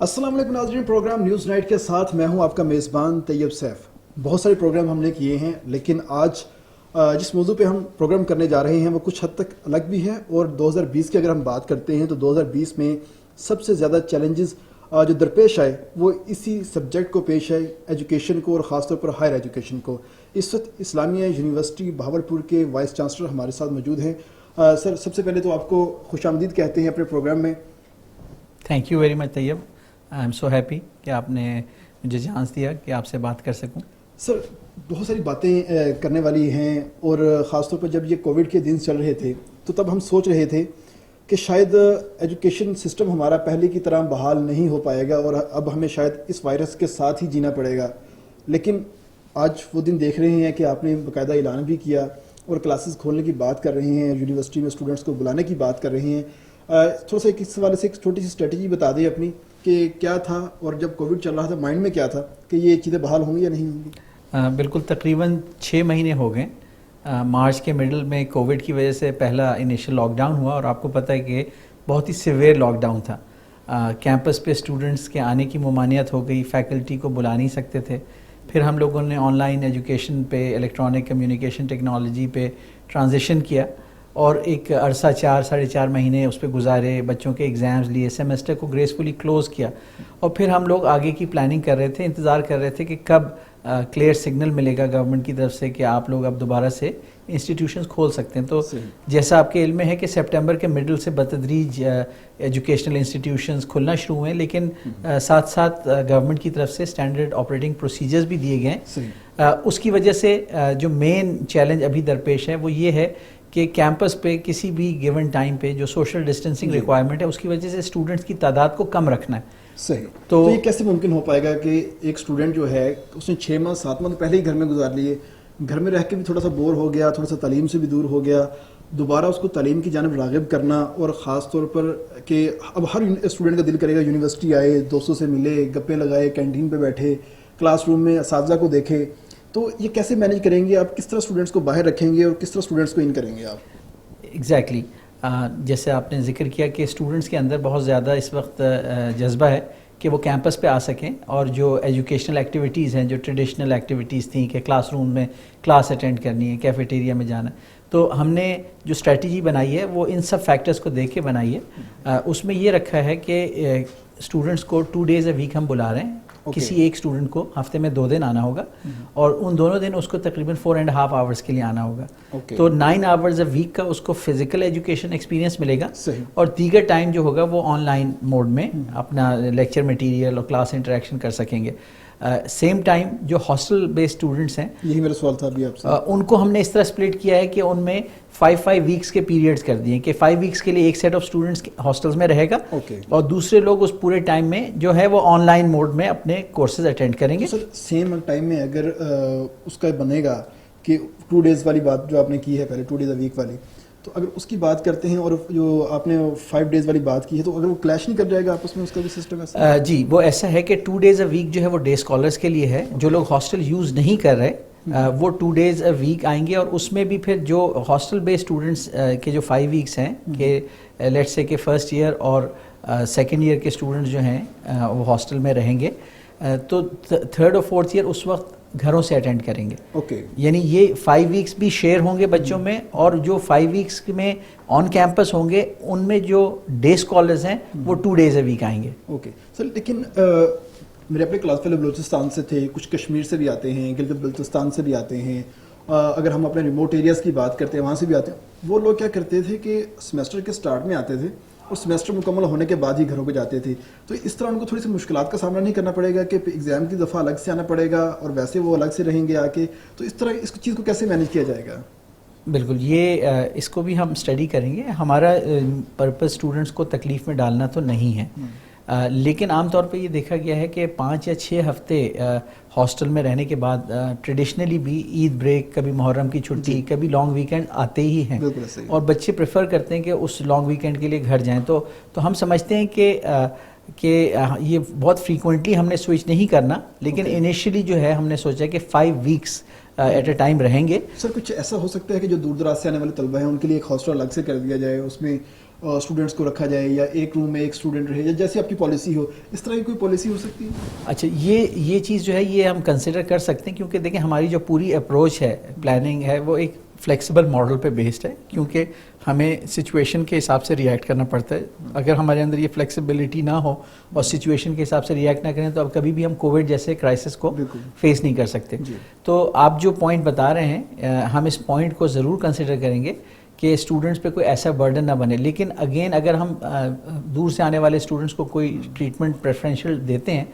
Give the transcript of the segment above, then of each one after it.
السلام علیکم ناظرین، پروگرام نیوز نائٹ کے ساتھ میں ہوں آپ کا میزبان طیب سیف۔ بہت سارے پروگرام ہم نے کیے ہیں، لیکن آج جس موضوع پہ ہم پروگرام کرنے جا رہے ہیں وہ کچھ حد تک الگ بھی ہے، اور 2020 کی اگر ہم بات کرتے ہیں تو 2020 میں سب سے زیادہ چیلنجز جو درپیش آئے وہ اسی سبجیکٹ کو پیش آئے، ایجوکیشن کو، اور خاص طور پر ہائر ایجوکیشن کو۔ اس وقت اسلامیہ یونیورسٹی بہاولپور کے وائس چانسلر ہمارے ساتھ موجود ہیں۔ سر، سب سے پہلے تو آپ کو خوش آمدید کہتے ہیں اپنے پروگرام میں۔ Thank you very much Tayyab, I am so happy کہ آپ نے مجھے چانس دیا کہ آپ سے بات کر سکوں۔ سر، بہت ساری باتیں کرنے والی ہیں، اور خاص طور پر جب یہ کووڈ کے دن چل رہے تھے تو تب ہم سوچ رہے تھے کہ شاید ایجوکیشن سسٹم ہمارا پہلے کی طرح بحال نہیں ہو پائے گا، اور اب ہمیں شاید اس وائرس کے ساتھ ہی جینا پڑے گا۔ لیکن آج وہ دن دیکھ رہے ہیں کہ آپ نے باقاعدہ اعلان بھی کیا اور کلاسز کھولنے کی بات کر رہے ہیں، یونیورسٹی میں اسٹوڈنٹس کو بلانے کی بات کر رہے ہیں۔ تھوڑا سا اس حوالے سے ایک چھوٹی سی اسٹریٹجی بتا دیں اپنی کہ کیا تھا، اور جب کووڈ چل رہا تھا مائنڈ میں کیا تھا کہ یہ چیزیں بحال ہوں گی یا نہیں ہوں گی؟ بالکل، تقریباً 6 مہینے ہو گئے۔ مارچ کے مڈل میں کووڈ کی وجہ سے پہلا انیشل لاک ڈاؤن ہوا، اور آپ کو پتہ ہے کہ بہت ہی سیویئر لاک ڈاؤن تھا۔ کیمپس پہ اسٹوڈنٹس کے آنے کی ممانعت ہو گئی، فیکلٹی کو بلا نہیں سکتے تھے۔ پھر ہم لوگوں نے آن لائن ایجوکیشن پہ، الیکٹرانک کمیونیکیشن ٹیکنالوجی پہ ٹرانزیشن کیا، اور ایک عرصہ 4-4.5 مہینے اس پہ گزارے، بچوں کے ایگزامز لیے، سیمسٹر کو گریسفلی کلوز کیا، اور پھر ہم لوگ آگے کی پلاننگ کر رہے تھے، انتظار کر رہے تھے کہ کب کلیئر سگنل ملے گا گورنمنٹ کی طرف سے کہ آپ لوگ اب دوبارہ سے انسٹیٹیوشنز کھول سکتے ہیں۔ تو جیسا آپ کے علم میں ہے کہ سپٹمبر کے مڈل سے بتدریج ایجوکیشنل انسٹیٹیوشنز کھلنا شروع ہوئے، لیکن ساتھ ساتھ گورنمنٹ کی طرف سے اسٹینڈرڈ آپریٹنگ پروسیجرز بھی دیے گئے ہیں۔ اس کی وجہ سے جو مین چیلنج ابھی درپیش ہے وہ یہ ہے کہ کیمپس پہ کسی بھی گیون ٹائم پہ جو سوشل ڈسٹینسنگ ریکوائرمنٹ ہے اس کی وجہ سے اسٹوڈنٹس کی تعداد کو کم رکھنا ہے۔ صحیح۔ تو یہ کیسے ممکن ہو پائے گا کہ ایک اسٹوڈنٹ جو ہے اس نے 6-7 ماہ پہلے ہی گھر میں گزار لیے، گھر میں رہ کے بھی تھوڑا سا بور ہو گیا، تھوڑا سا تعلیم سے بھی دور ہو گیا، دوبارہ اس کو تعلیم کی جانب راغب کرنا، اور خاص طور پر کہ اب ہر اسٹوڈنٹ کا دل کرے گا یونیورسٹی آئے، دوستوں سے ملے، گپیں لگائے، کینٹین پہ بیٹھے، کلاس روم میں اساتذہ کو دیکھے، تو یہ کیسے مینیج کریں گے آپ؟ کس طرح اسٹوڈنٹس کو باہر رکھیں گے اور کس طرح اسٹوڈنٹس کو ان کریں گے آپ؟ ایگزیکٹلی، جیسے آپ نے ذکر کیا کہ اسٹوڈنٹس کے اندر بہت زیادہ اس وقت جذبہ ہے کہ وہ کیمپس پہ آ سکیں، اور جو ایجوکیشنل ایکٹیویٹیز ہیں، جو ٹریڈیشنل ایکٹیویٹیز تھیں کہ کلاس روم میں کلاس اٹینڈ کرنی ہے، کیفیٹیریا میں جانا ہے، تو ہم نے جو اسٹریٹجی بنائی ہے وہ ان سب فیکٹرز کو دیکھ کے بنائی ہے۔ اس میں یہ رکھا ہے کہ اسٹوڈنٹس کو 2 days a week ہم بلا رہے ہیں۔ کسی ایک اسٹوڈنٹ کو ہفتے میں 2 دن آنا ہوگا، اور ان دونوں دن اس کو تقریباً 4.5 hours کے لیے آنا ہوگا۔ تو 9 hours a week کا اس کو فزیکل ایجوکیشن ایکسپیرینس ملے گا، اور دیگر ٹائم جو ہوگا وہ آن لائن موڈ میں اپنا لیکچر مٹیریل اور کلاس انٹریکشن کر سکیں گے۔ سیم ٹائم جو ہاسٹل بیسڈ اسٹوڈنٹس ہیں، یہی میرا سوال تھا ابھی آپ سے، ان کو ہم نے اس طرح سپلٹ کیا ہے کہ ان میں 5 weeks کے پیریڈز کر دیے کہ 5 weeks کے لیے ایک سیٹ آف اسٹوڈنٹس ہاسٹلس میں رہے گا، اور دوسرے لوگ اس پورے ٹائم میں جو ہے وہ آن لائن موڈ میں اپنے کورسز اٹینڈ کریں گے۔ سر، سیم ٹائم میں اگر اس کا بنے گا کہ 2 days والی بات جو آپ نے کی ہے پہلے، 2 days a week والی، تو اگر اس کی بات کرتے ہیں اور جو آپ نے 5 days والی بات کی ہے، تو اگر وہ کلیش نہیں کر جائے گا آپس میں اس کا بھی سسٹم ایسا؟ جی، وہ ایسا ہے کہ 2 days a week جو ہے وہ ڈے اسکالرس کے لیے ہے۔ جو لوگ ہاسٹل یوز نہیں کر رہے وہ 2 days a week آئیں گے، اور اس میں بھی پھر جو ہاسٹل بیس اسٹوڈنٹس کے جو 5 weeks ہیں کہ لیٹ سے کہ فرسٹ ایئر اور سیکنڈ ایئر کے اسٹوڈنٹس جو ہیں وہ ہاسٹل میں رہیں گے، تو 3rd اور 4th ایئر اس وقت گھروں سے اٹینڈ کریں گے۔ یعنی یہ 5 weeks بھی شیئر ہوں گے بچوں میں، اور جو 5 weeks میں آن کیمپس ہوں گے ان میں جو ڈے اسکالرز ہیں وہ 2 days a week آئیں گے۔ اوکے سر، لیکن میرے اپنے کلاس فیلو بلوچستان سے تھے، کچھ کشمیر سے بھی آتے ہیں، گلگت بلتستان سے بھی آتے ہیں، اگر ہم اپنے ریموٹ ایریاز کی بات کرتے ہیں وہاں سے بھی آتے ہیں۔ وہ لوگ کیا کرتے تھے کہ سیمسٹر کے سٹارٹ میں آتے تھے اور سیمسٹر مکمل ہونے کے بعد ہی گھروں کو جاتے تھے، تو اس طرح ان کو تھوڑی سی مشکلات کا سامنا نہیں کرنا پڑے گا کہ ایگزام کی دفعہ الگ سے آنا پڑے گا اور ویسے وہ الگ سے رہیں گے آ کے، تو اس طرح اس چیز کو کیسے مینیج کیا جائے گا؟ بالکل، یہ اس کو بھی ہم اسٹڈی کریں گے۔ ہمارا پرپز اسٹوڈنٹس کو تکلیف میں ڈالنا تو نہیں ہے، لیکن عام طور پہ یہ دیکھا گیا ہے کہ 5 یا 6 ہفتے ہاسٹل میں رہنے کے بعد ٹریڈیشنلی بھی عید بریک، کبھی محرم کی چھٹی، کبھی لانگ ویکینڈ آتے ہی ہیں، اور بچے پریفر کرتے ہیں کہ اس لانگ ویکینڈ کے لیے گھر جائیں۔ تو ہم سمجھتے ہیں کہ یہ بہت فریکوینٹلی ہم نے سوئچ نہیں کرنا، لیکن انیشلی جو ہے ہم نے سوچا کہ 5 weeks ایٹ اے ٹائم رہیں گے۔ سر، کچھ ایسا ہو سکتا ہے کہ جو دور دراز سے آنے والے طلبہ ہیں ان کے لیے ایک ہاسٹل الگ سے کر دیا جائے، اس میں اسٹوڈنٹس کو رکھا جائے یا ایک روم میں ایک اسٹوڈنٹ رہے یا جیسے آپ کی پالیسی ہو, اس طرح کی کوئی پالیسی ہو سکتی ہے؟ اچھا, یہ چیز جو ہے یہ ہم کنسیڈر کر سکتے ہیں, کیونکہ دیکھیں ہماری جو پوری اپروچ ہے, پلاننگ ہے, وہ ایک فلیکسیبل ماڈل پہ بیسڈ ہے, کیونکہ ہمیں سچویشن کے حساب سے ریئیکٹ کرنا پڑتا ہے. اگر ہمارے اندر یہ فلیکسیبلٹی نہ ہو اور سچویشن کے حساب سے ریئیکٹ نہ کریں تو اب کبھی بھی ہم کووڈ جیسے کرائسس کو فیس نہیں کر سکتے. تو آپ جو پوائنٹ بتا رہے ہیں, ہم اس پوائنٹ کو ضرور کنسیڈر کریں گے کہ اسٹوڈنٹس پہ کوئی ایسا برڈن نہ بنے. لیکن اگین اگر ہم دور سے آنے والے اسٹوڈنٹس کو کوئی ٹریٹمنٹ پریفرینشیل دیتے ہیں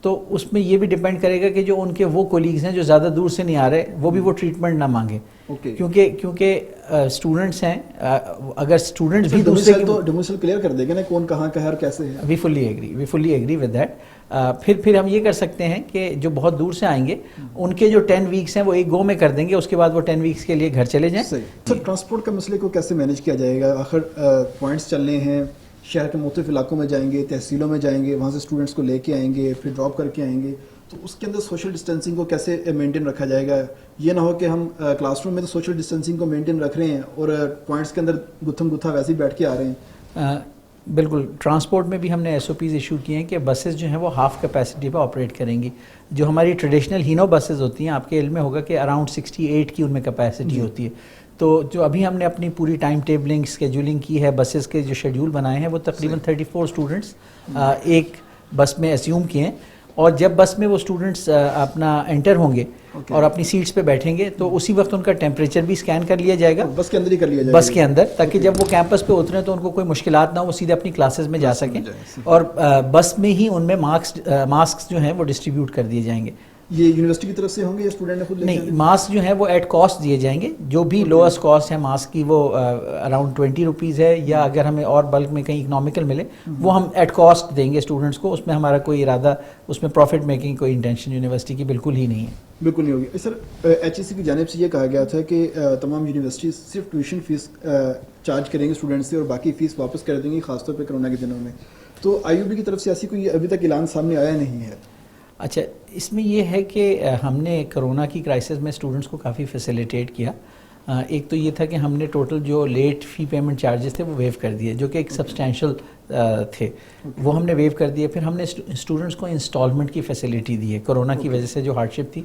تو اس میں یہ بھی ڈپینڈ کرے گا کہ جو ان کے وہ کولیگز ہیں جو زیادہ دور سے نہیں آ رہے وہ بھی وہ ٹریٹمنٹ نہ مانگیں, کیونکہ اسٹوڈنٹس ہیں, اگر اسٹوڈنٹس بھی دوسرے ڈومیسائل کلیئر کر دیں گے نا کون کہاں کا ہے اور کیسے ہے. وی فلی ایگری ود دیٹ. پھر ہم یہ کر سکتے ہیں کہ جو بہت دور سے آئیں گے ان کے جو 10 ویکس ہیں وہ ایک گو میں کر دیں گے, اس کے بعد وہ 10 ویکس کے لیے گھر چلے جائیں. سر ٹرانسپورٹ کے مسئلے کو کیسے مینیج کیا جائے گا؟ آخر پوائنٹس چلنے ہیں, شہر کے مختلف علاقوں میں جائیں گے, تحصیلوں میں جائیں گے, وہاں سے اسٹوڈنٹس کو لے کے آئیں گے, پھر ڈراپ کر کے آئیں گے, تو اس کے اندر سوشل ڈسٹینسنگ کو کیسے مینٹین رکھا جائے گا؟ یہ نہ ہو کہ ہم کلاس روم میں تو سوشل ڈسٹینسنگ کو مینٹین رکھ رہے ہیں اور پوائنٹس کے اندر گتھم گتھا ویسے ہی بیٹھ کے آ رہے ہیں. بالکل, ٹرانسپورٹ میں بھی ہم نے ایس او پیز ایشو کیے ہیں کہ بسز جو ہیں وہ ہاف کیپیسٹی پہ آپریٹ کریں گی. جو ہماری ٹریڈیشنل ہینو بسز ہوتی ہیں, آپ کے علم میں ہوگا کہ اراؤنڈ 68 کی ان میں کیپیسٹی ہوتی ہے. تو جو ابھی ہم نے اپنی پوری ٹائم ٹیبلنگ اسکیجولنگ کی ہے, بسز کے جو شیڈول بنائے ہیں وہ تقریباً 34 اسٹوڈنٹس ایک بس میں اسیوم کیے ہیں, اور جب بس میں وہ اسٹوڈنٹس اپنا انٹر ہوں گے اور اپنی سیٹس پہ بیٹھیں گے تو اسی وقت ان کا ٹیمپریچر بھی اسکین کر لیا جائے گا بس کے اندر ہی کر لیا جائے گا, بس کے اندر, تاکہ جب وہ کیمپس پہ اتریں تو ان کو کوئی مشکلات نہ ہو, وہ سیدھے اپنی کلاسز میں جا سکیں. اور بس میں ہی ان میں ماسک جو ہیں وہ ڈسٹریبیوٹ کر دیے جائیں گے. یہ یونیورسٹی کی طرف سے ہوں گے یا اسٹوڈنٹ نے خود؟ نہیں, ماسک جو ہیں وہ ایٹ کاسٹ دیے جائیں گے. جو بھی لوئسٹ کاسٹ ہے ماسک کی وہ اراؤنڈ 20 روپیز ہے, یا اگر ہمیں اور بلک میں کہیں اکنامیکل ملے وہ ہم ایٹ کاسٹ دیں گے اسٹوڈنٹس کو. اس میں ہمارا کوئی ارادہ, اس میں پروفٹ میکنگ کوئی انٹینشن یونیورسٹی کی بالکل ہی نہیں ہے. بالکل نہیں ہوگی. سر ایچ ای سی کی جانب سے یہ کہا گیا تھا کہ تمام یونیورسٹیز صرف ٹیوشن فیس چارج کریں گے اسٹوڈنٹ سے اور باقی فیس واپس کر دیں گی, خاص طور پہ کرونا کے دنوں میں. تو آئی یو بی کی طرف سے ایسی کوئی ابھی تک اعلان سامنے آیا نہیں ہے. اچھا, اس میں یہ ہے کہ ہم نے کرونا کی کرائسس میں اسٹوڈنٹس کو کافی فیسیلیٹیٹ کیا. ایک تو یہ تھا کہ ہم نے ٹوٹل جو لیٹ فی پیمنٹ چارجز تھے وہ ویو کر دیے, جو کہ ایک سبسٹینشیل تھے, وہ ہم نے ویو کر دیے. پھر ہم نے اسٹوڈنٹس کو انسٹالمنٹ کی فیسیلیٹی دی ہے کرونا کی وجہ سے جو ہارڈ شپ تھی.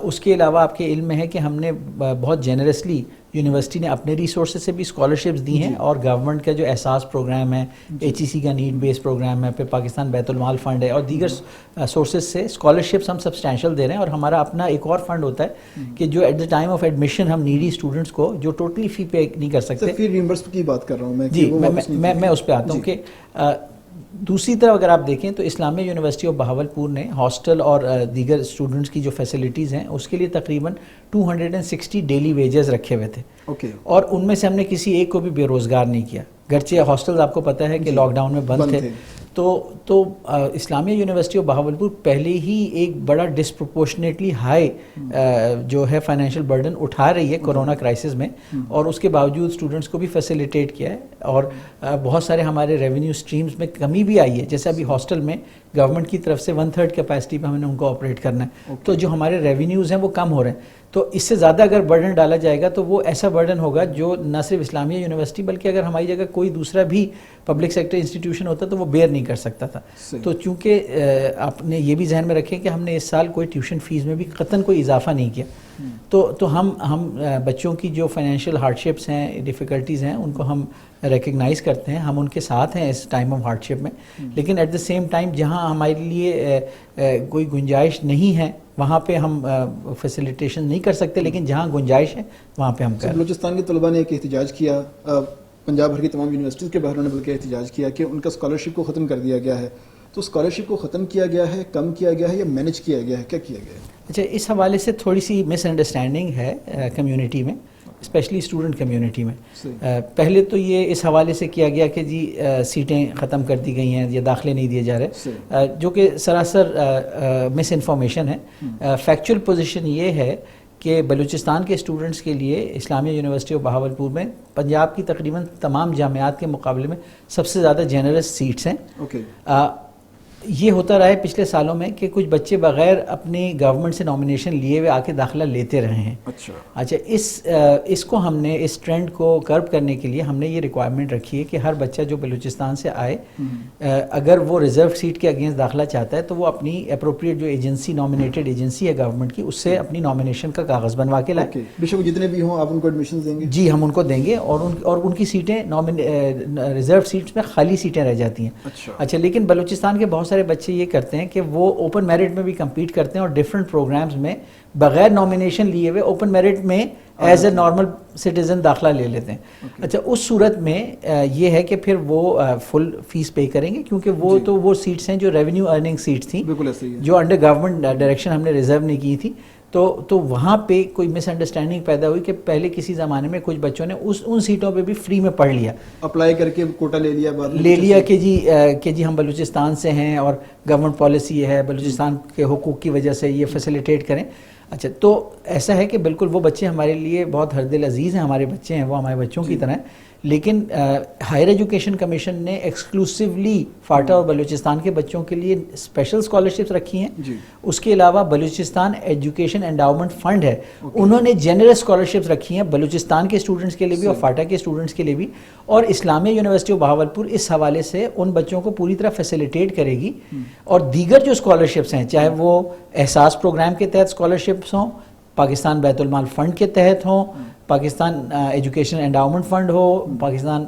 اس کے علاوہ آپ کے علم میں ہے کہ ہم نے بہت جنرسلی یونیورسٹی نے اپنے ریسورسز سے بھی اسکالرشپس دی ہیں, اور گورنمنٹ کا جو احساس پروگرام ہے, ایچ ای سی کا نیڈ بیس پروگرام ہے, پھر پاکستان بیت المال فنڈ ہے, اور دیگر سورسز سے اسکالرشپس ہم سبسٹینشیل دے رہے ہیں. اور ہمارا اپنا ایک اور فنڈ ہوتا ہے کہ جو at the time of admission ہم نیڈی اسٹوڈنٹس کو جو ٹوٹلی فی پے نہیں کر سکتے. فی ریمبرس کی بات کر رہا ہوں میں. جی, میں اس پہ آتا ہوں کہ دوسری طرف اگر آپ دیکھیں تو اسلامیہ یونیورسٹی آف بہاولپور نے ہاسٹل اور دیگر اسٹوڈنٹس کی جو فیسلٹیز ہیں اس کے لیے تقریباً 260 ڈیلی ویجز رکھے ہوئے تھے, اور ان میں سے ہم نے کسی ایک کو بھی بے روزگار نہیں کیا. گرچہ ہاسٹلز آپ کو پتہ ہے کہ لاک ڈاؤن میں بند تھے, تو اسلامیہ یونیورسٹی آف بہاولپور پہلے ہی ایک بڑا ڈسپروپورشنیٹلی ہائی جو ہے فائنینشیل برڈن اٹھا رہی ہے کرونا کرائسس میں, اور اس کے باوجود اسٹوڈنٹس کو بھی فیسیلیٹیٹ کیا ہے. اور بہت سارے ہمارے ریونیو اسٹریمز میں کمی بھی آئی ہے, جیسے ابھی ہاسٹل میں گورنمنٹ کی طرف سے 1/3 کیپیسٹی پہ ہم نے ان کو آپریٹ کرنا ہے, تو جو ہمارے ریونیوز ہیں وہ کم ہو رہے ہیں. تو اس سے زیادہ اگر برڈن ڈالا جائے گا تو وہ ایسا برڈن ہوگا جو نہ صرف اسلامیہ یونیورسٹی بلکہ اگر ہماری جگہ کوئی دوسرا بھی پبلک سیکٹر انسٹیٹیوشن ہوتا تو وہ بیئر نہیں کر سکتا تھا. تو چونکہ آپ نے یہ بھی ذہن میں رکھیں کہ ہم نے اس سال کوئی ٹیوشن فیس میں بھی قطعاً کوئی اضافہ نہیں کیا, تو ہم بچوں کی جو فائنینشیل ہارڈ شپس ہیں, ڈیفیکلٹیز ہیں, ان کو ہم ریکگنائز کرتے ہیں, ہم ان کے ساتھ ہیں اس ٹائم آف ہارڈ شپ میں. لیکن ایٹ دا سیم ٹائم جہاں ہمارے لیے کوئی گنجائش نہیں ہے وہاں پہ ہم فیسیلیٹیشن نہیں کر سکتے, لیکن جہاں گنجائش ہے وہاں پہ ہم کریں. بلوچستان کے طلباء نے ایک احتجاج کیا, پنجاب بھر کی تمام یونیورسٹیز کے باہر انہوں نے بلکہ احتجاج کیا کہ ان کا اسکالرشپ کو ختم کر دیا گیا ہے. تو اسکالرشپ کو ختم کیا گیا ہے, کم کیا گیا ہے, یا مینیج کیا گیا ہے, کیا کیا گیا ہے؟ اچھا, اس حوالے سے تھوڑی سی مس انڈرسٹینڈنگ ہے کمیونٹی میں, اسپیشلی اسٹوڈنٹ کمیونٹی میں. پہلے تو یہ اس حوالے سے کیا گیا کہ جی سیٹیں ختم کر دی گئی ہیں یا داخلے نہیں دیے جا رہے, جو کہ سراسر مس انفارمیشن ہے. فیکچوئل پوزیشن یہ ہے کہ بلوچستان کے اسٹوڈنٹس کے لیے اسلامیہ یونیورسٹی آف بہاولپور میں پنجاب کی تقریباً تمام جامعات کے مقابلے میں سب سے زیادہ جنرس سیٹس ہیں. یہ ہوتا رہا ہے پچھلے سالوں میں کہ کچھ بچے بغیر اپنی گورنمنٹ سے نامینیشن لیے ہوئے آ کے داخلہ لیتے رہے ہیں. اچھا اس کو ہم نے اس ٹرینڈ کو کرب کرنے کے لیے ہم نے یہ ریکوائرمنٹ رکھی ہے کہ ہر بچہ جو بلوچستان سے آئے اگر وہ ریزرو سیٹ کے اگینسٹ داخلہ چاہتا ہے تو وہ اپنی اپروپریٹ جو ایجنسی نامینیٹڈ ایجنسی ہے گورنمنٹ کی اس سے اپنی نامینیشن کا کاغذ بنوا کے لائے. بے شک جتنے بھی ہوں آپ ان کو ایڈمیشن دیں گے؟ جی ہم ان کو دیں گے اور ان کی سیٹیں ریزرو سیٹس میں خالی سیٹیں رہ جاتی ہیں. اچھا لیکن بلوچستان کے بہت سارے بچے یہ کرتے ہیں کہ وہ اوپن میرٹ میں بھی کمپیٹ کرتے ہیں اور ڈفرینٹ پروگرامز میں بغیر نامینیشن لیے ہوئے اوپن میرٹ میں ایز اے نارمل سٹیزن داخلہ لے لیتے ہیں. اچھا اس صورت میں یہ ہے کہ پھر وہ فل فیس پے کریں گے کیونکہ وہ تو وہ سیٹس ہیں جو ریونیو ارننگ سیٹس تھیں جو انڈر گورنمنٹ ڈائریکشن ہم نے ریزرو نہیں کی تھی. تو وہاں پہ کوئی مس انڈرسٹینڈنگ پیدا ہوئی کہ پہلے کسی زمانے میں کچھ بچوں نے ان سیٹوں پہ بھی فری میں پڑھ لیا, اپلائی کر کے کوٹا لے لیا کہ جی ہم بلوچستان سے ہیں اور گورنمنٹ پالیسی یہ ہے بلوچستان کے حقوق کی وجہ سے یہ فیسیلیٹیٹ کریں. اچھا تو ایسا ہے کہ بالکل وہ بچے ہمارے لیے بہت ہر دل عزیز ہیں, ہمارے بچے ہیں, وہ ہمارے بچوں کی طرح ہیں. لیکن ہائر ایجوکیشن کمیشن نے ایکسکلوسیولی فاٹا اور بلوچستان کے بچوں کے لیے اسپیشل اسکالرشپس رکھی ہیں. اس کے علاوہ بلوچستان ایجوکیشن انڈاؤمنٹ فنڈ ہے, انہوں نے جنرل اسکالرشپس رکھی ہیں بلوچستان کے اسٹوڈنٹس کے لیے بھی اور فاٹا کے اسٹوڈنٹس کے لیے بھی. اور اسلامیہ یونیورسٹی آف بہاولپور اس حوالے سے ان بچوں کو پوری طرح فیسیلیٹیٹ کرے گی. اور دیگر جو اسکالرشپس ہیں چاہے وہ احساس پروگرام کے تحت اسکالرشپس ہوں, پاکستان بیت المال فنڈ کے تحت ہوں, پاکستان ایجوکیشن انڈاؤمنٹ فنڈ ہو, پاکستان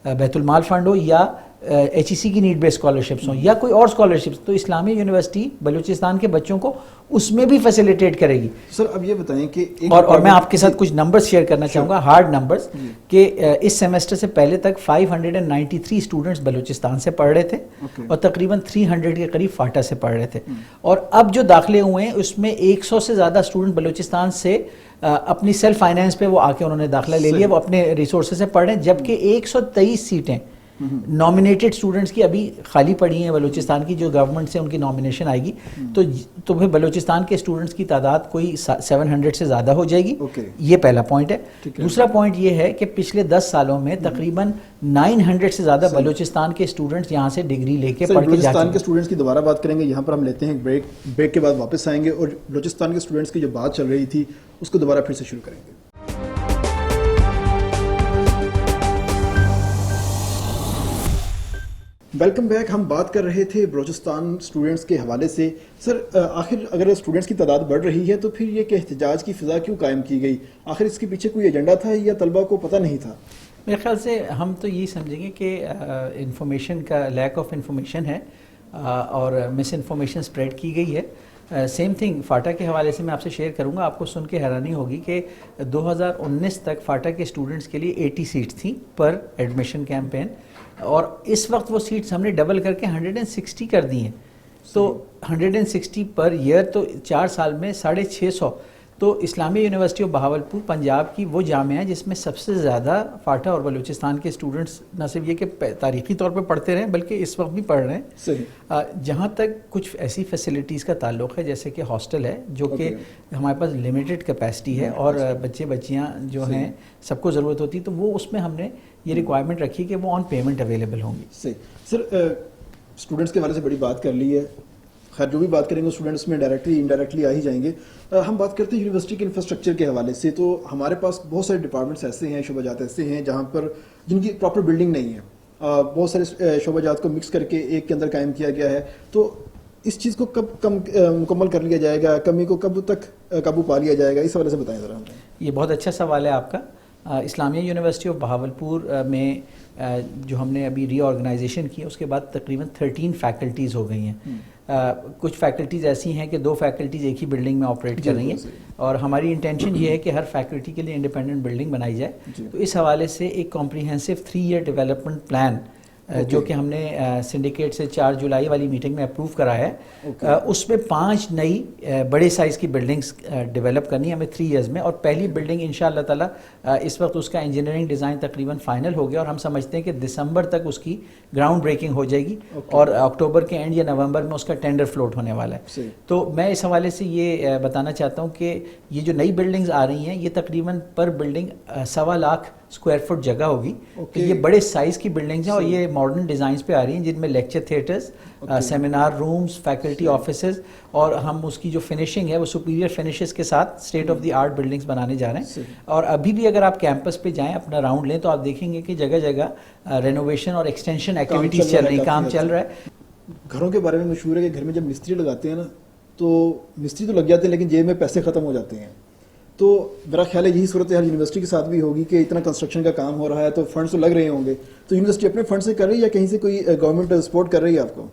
بیت المال فنڈ ہو, یا ایچ ای سی کی نیڈ بیس اسکالرشپس ہوں یا کوئی اور اسکالرشپس, تو اسلامیہ یونیورسٹی بلوچستان کے بچوں کو اس میں بھی فیسیلیٹیٹ کرے گی. سر اب یہ بتائیں کہ اور میں آپ کے ساتھ کچھ نمبرز شیئر کرنا چاہوں گا, ہارڈ نمبرز, کہ اس سیمسٹر سے پہلے تک 593 اسٹوڈنٹس بلوچستان سے پڑھ رہے تھے اور تقریباً 300 کے قریب فاٹا سے پڑھ رہے تھے. اور اب جو داخلے ہوئے ہیں اس میں 100 سے زیادہ اسٹوڈنٹ بلوچستان سے اپنی سیلف فائنینس پہ وہ آ کے انہوں نے داخلہ لے لیا, وہ اپنے ریسورسز سے پڑھ رہے ہیں. جبکہ 123 سیٹیں نامینیٹڈ اسٹوڈنٹس کی ابھی خالی پڑی ہیں بلوچستان کی, جو گورنمنٹ سے ان کی نامینیشن آئے گی تو پھر بلوچستان کے اسٹوڈنٹس کی تعداد کوئی 700 سے زیادہ ہو جائے گی. یہ پہلا پوائنٹ ہے. دوسرا پوائنٹ یہ ہے کہ پچھلے 10 سالوں میں تقریباً 900 سے زیادہ بلوچستان کے اسٹوڈنٹس یہاں سے ڈگری لے کے پڑھ کے بلوچستان کے اسٹوڈنٹس کی دوبارہ بات کریں گے. یہاں پر ہم لیتے ہیں بریک کے بعد واپس آئیں گے اور بلوچستان کے اسٹوڈنٹس کی جو بات چل رہی تھی اس کو دوبارہ پھر سے شروع کریں گے. Welcome back. ہم بات کر رہے تھے بلوچستان اسٹوڈنٹس کے حوالے سے. سر آخر اگر اسٹوڈنٹس کی تعداد بڑھ رہی ہے تو پھر یہ کہ احتجاج کی فضا کیوں قائم کی گئی؟ آخر اس کے پیچھے کوئی ایجنڈا تھا یا طلبہ کو پتہ نہیں تھا؟ میرے خیال سے ہم تو یہی سمجھیں گے کہ انفارمیشن کا لیک آف انفارمیشن ہے اور مس انفارمیشن اسپریڈ کی گئی ہے. سیم تھنگ فاٹا کے حوالے سے میں آپ سے شیئر کروں گا. آپ کو سن کے حیرانی ہوگی کہ 2019 تک فاٹا کے اسٹوڈنٹس کے لیے 80 سیٹس تھیں پر ایڈمیشن کیمپین, اور اس وقت وہ سیٹس ہم نے ڈبل کر کے 160 کر دی ہیں. تو 160 پر ایئر, تو 4 سال میں 650. تو اسلامیہ یونیورسٹی آف بہاولپور پنجاب کی وہ جامعہ ہے جس میں سب سے زیادہ فاٹا اور بلوچستان کے اسٹوڈنٹس نہ صرف یہ کہ تاریخی طور پہ پڑھتے رہے بلکہ اس وقت بھی پڑھ رہے ہیں. جہاں تک کچھ ایسی فیسلٹیز کا تعلق ہے جیسے کہ ہاسٹل ہے جو کہ ہمارے پاس لمیٹڈ کیپیسٹی ہے اور بچے بچیاں جو ہیں سب کو ضرورت ہوتی ہے, تو وہ اس میں ہم نے یہ ریکوائرمنٹ رکھی کہ وہ آن پیمنٹ اویلیبل ہوں گی. صحیح. سر اسٹوڈنٹس کے حوالے سے بڑی بات کر لی ہے. خیر جو بھی بات کریں گے اسٹوڈنٹس میں ڈائریکٹلی انڈائریکٹلی آ ہی جائیں گے. ہم بات کرتے ہیں یونیورسٹی کے انفراسٹرکچر کے حوالے سے. تو ہمارے پاس بہت سارے ڈپارٹمنٹس ایسے ہیں, شعبہ جات ایسے ہیں جہاں پر جن کی پراپر بلڈنگ نہیں ہے. بہت سارے شعبہ جات کو مکس کر کے ایک کے اندر قائم کیا گیا ہے. تو اس چیز کو کب مکمل کر لیا جائے گا, کمی کو کب تک قابو پا لیا جائے گا, اس حوالے سے بتائیں ذرا ہمیں. یہ بہت اچھا سوال ہے آپ کا. اسلامیہ یونیورسٹی آف بہاولپور میں جو ہم نے ابھی ری آرگنائزیشن کی اس کے بعد تقریباً 13 فیکلٹیز ہو گئی ہیں. کچھ فیکلٹیز ایسی ہیں کہ 2 فیکلٹیز ایک ہی بلڈنگ میں آپریٹ کر رہی ہیں, اور ہماری انٹینشن یہ ہے کہ ہر فیکلٹی کے لیے انڈیپینڈنٹ بلڈنگ بنائی جائے. تو اس حوالے سے ایک کمپریہنسو 3 ایئر ڈیولپمنٹ پلان جو کہ ہم نے سنڈیکیٹ سے 4 جولائی والی میٹنگ میں اپروو کرایا ہے, اس میں 5 نئی بڑے سائز کی بلڈنگز ڈیولپ کرنی ہے ہمیں 3 ایئرز میں. اور پہلی بلڈنگ ان شاء اللہ تعالیٰ اس وقت اس کا انجینئرنگ ڈیزائن تقریباً فائنل ہو گیا, اور ہم سمجھتے ہیں کہ دسمبر تک اس کی گراؤنڈ بریکنگ ہو جائے گی اور اکتوبر کے اینڈ یا نومبر میں اس کا ٹینڈر فلوٹ ہونے والا ہے. تو میں اس حوالے سے یہ بتانا چاہتا ہوں کہ یہ جو نئی بلڈنگز آ رہی ہیں یہ تقریباً پر بلڈنگ 1.25 لاکھ اسکوائر فٹ جگہ ہوگی. تو یہ بڑے سائز کی بلڈنگز ہیں اور یہ ماڈرن ڈیزائنس پہ آ رہی ہیں جن میں lecture theatres, seminar rooms, faculty offices, اور ہم اس کی جو فنشنگ ہے وہ سپیریئر فنشز کے ساتھ state of the art buildings بنانے جا رہے ہیں. اور ابھی بھی اگر آپ کیمپس پہ جائیں اپنا راؤنڈ لیں تو آپ دیکھیں گے کہ جگہ جگہ رینوویشن اور ایکسٹینشن ایکٹیویٹیز چل رہی, کام چل رہا ہے. گھروں کے بارے میں مشہور ہے کہ گھر میں جب مستری لگاتے ہیں نا تو مستری تو لگ جاتے ہیں لیکن جیب میں پیسے ختم ہو جاتے ہیں. تو میرا خیال ہے یہی صورت حال یونیورسٹی کے ساتھ بھی ہوگی کہ اتنا کنسٹرکشن کا کام ہو رہا ہے تو فنڈس تو لگ رہے ہوں گے, تو یونیورسٹی اپنے فنڈ سے کر رہی ہے یا کہیں سے کوئی گورنمنٹ سپورٹ کر رہی ہے آپ کو؟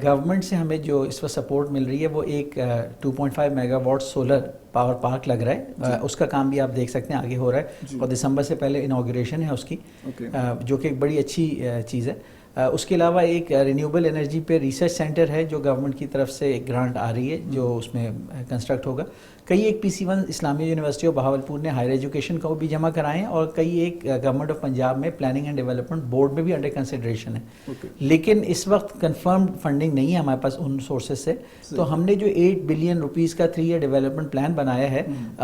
گورنمنٹ سے ہمیں جو اس وقت سپورٹ مل رہی ہے وہ ایک 2.5 mega what solar power park لگ رہا ہے. اس کا کام بھی آپ دیکھ سکتے ہیں آگے ہو رہا ہے, اور دسمبر سے پہلے انوگریشن ہے اس کی, جو کہ ایک بڑی اچھی چیز ہے. اس کے علاوہ ایک رینیوبل انرجی پہ ریسرچ سینٹر ہے جو گورنمنٹ کی طرف سے ایک گرانٹ آ رہی ہے جو اس میں کنسٹرکٹ ہوگا. کئی ایک PC1 Islamia university of Bahawalpur نے ہائر ایجوکیشن کو بھی جمع کرائے ہیں, اور کئی ایک گورنمنٹ آف پنجاب میں پلاننگ اینڈ ڈیولپمنٹ بورڈ میں بھی انڈر کنسیڈریشن ہے. لیکن اس وقت کنفرمڈ فنڈنگ نہیں ہے ہمارے پاس ان سورسز سے, تو ہم نے جو 8 بلین روپیز کا 3 ایئر ڈیولپمنٹ پلان بنایا ہے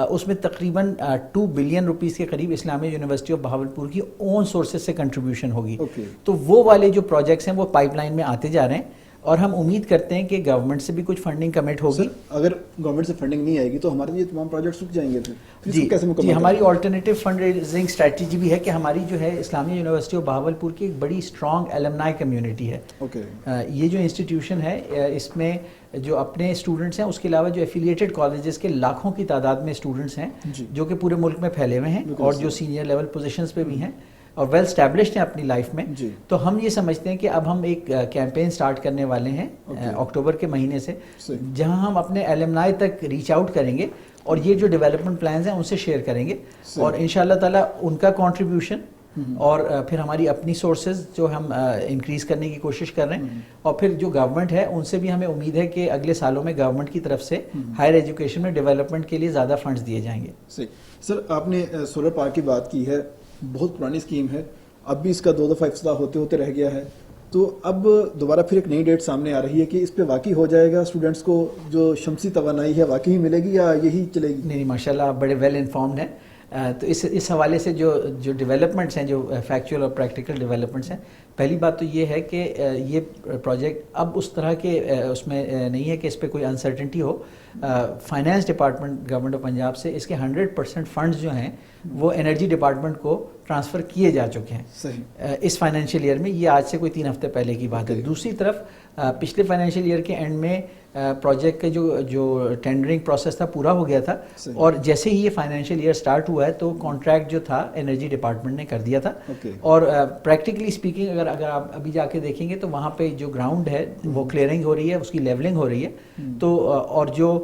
اس میں تقریباً 2 بلین روپیز کے قریب اسلامیہ یونیورسٹی آف بہاولپور کی اون سورسز سے کنٹریبیوشن ہوگی. تو وہ والے جو پروجیکٹس ہیں وہ پائپ لائن میں آتے جا رہے ہیں, اور ہم امید کرتے ہیں کہ گورنمنٹ سے بھی کچھ فنڈنگ کمٹ ہوگی. اگر گورنمنٹ سے فنڈنگ نہیں آئے گی تو ہمارے یہ تمام پروجیکٹس رک جائیں گے پھر جی, ہماری آلٹرنیٹیو فنڈ ریزنگ اسٹریٹجی بھی ہے کہ ہماری جو ہے اسلامیہ یونیورسٹی آف بہاولپور کی ایک بڑی اسٹرانگ ایلمنائی کمیونٹی ہے. یہ جو انسٹیٹیوشن ہے اس میں جو اپنے اسٹوڈنٹس ہیں اس کے علاوہ جو ایفیلیٹڈ کالجز کے لاکھوں کی تعداد میں اسٹوڈنٹس ہیں جو کہ پورے ملک میں پھیلے ہوئے ہیں, اور جو سینئر لیول پوزیشنز پہ بھی ہیں اور ویل اسٹیبلشڈ ہیں اپنی لائف میں. تو ہم یہ سمجھتے ہیں کہ اب ہم ایک کیمپین سٹارٹ کرنے والے ہیں اکتوبر کے مہینے سے, جہاں ہم اپنے ایلمنائی تک ریچ آؤٹ کریں گے اور یہ جو ڈیولپمنٹ پلانز ہیں ان سے شیئر کریں گے, اور انشاءاللہ تعالیٰ ان کا کنٹریبیوشن اور پھر ہماری اپنی سورسز جو ہم انکریز کرنے کی کوشش کر رہے ہیں, اور پھر جو گورنمنٹ ہے ان سے بھی ہمیں امید ہے کہ اگلے سالوں میں گورنمنٹ کی طرف سے ہائر ایجوکیشن میں ڈیولپمنٹ کے لیے زیادہ فنڈز دیے جائیں گے. سر آپ نے سولر پارک کی بات کی ہے, بہت پرانی اسکیم ہے, اب بھی اس کا 2 دفعہ افتتاح ہوتے ہوتے رہ گیا ہے, تو اب دوبارہ پھر ایک نئی ڈیٹ سامنے آ رہی ہے کہ اس پہ واقعی ہو جائے گا اسٹوڈنٹس کو جو شمسی توانائی ہے واقعی ملے گی یا یہی چلے گی؟ نہیں ماشاءاللہ آپ بڑے ویل انفارمڈ ہیں. تو اس حوالے سے جو ڈیولپمنٹس ہیں, جو فیکچوئل اور پریکٹیکل ڈیولپمنٹس ہیں, پہلی بات تو یہ ہے کہ یہ پروجیکٹ اب اس طرح کے اس میں نہیں ہے کہ اس پہ کوئی uncertainty who. Finance department government of Punjab سے اس کے 100% فنڈز جو ہیں وہ انرجی ڈپارٹمنٹ کو ٹرانسفر کیے جا چکے ہیں اس فائنینشیل ایئر میں. یہ آج سے کوئی 3 ہفتے پہلے کی بات ہے. دوسری طرف پچھلے فائنینشیل ایئر کے اینڈ میں پروجیکٹ کا جو ٹینڈرنگ پروسیس تھا پورا ہو گیا تھا, اور جیسے ہی یہ فائنینشیل ایئر سٹارٹ ہوا ہے تو کانٹریکٹ جو تھا انرجی ڈپارٹمنٹ نے کر دیا تھا. اور پریکٹیکلی اسپیکنگ اگر آپ ابھی جا کے دیکھیں گے تو وہاں پہ جو گراؤنڈ ہے وہ کلیئرنگ ہو رہی ہے, اس کی لیولنگ ہو رہی ہے. تو اور جو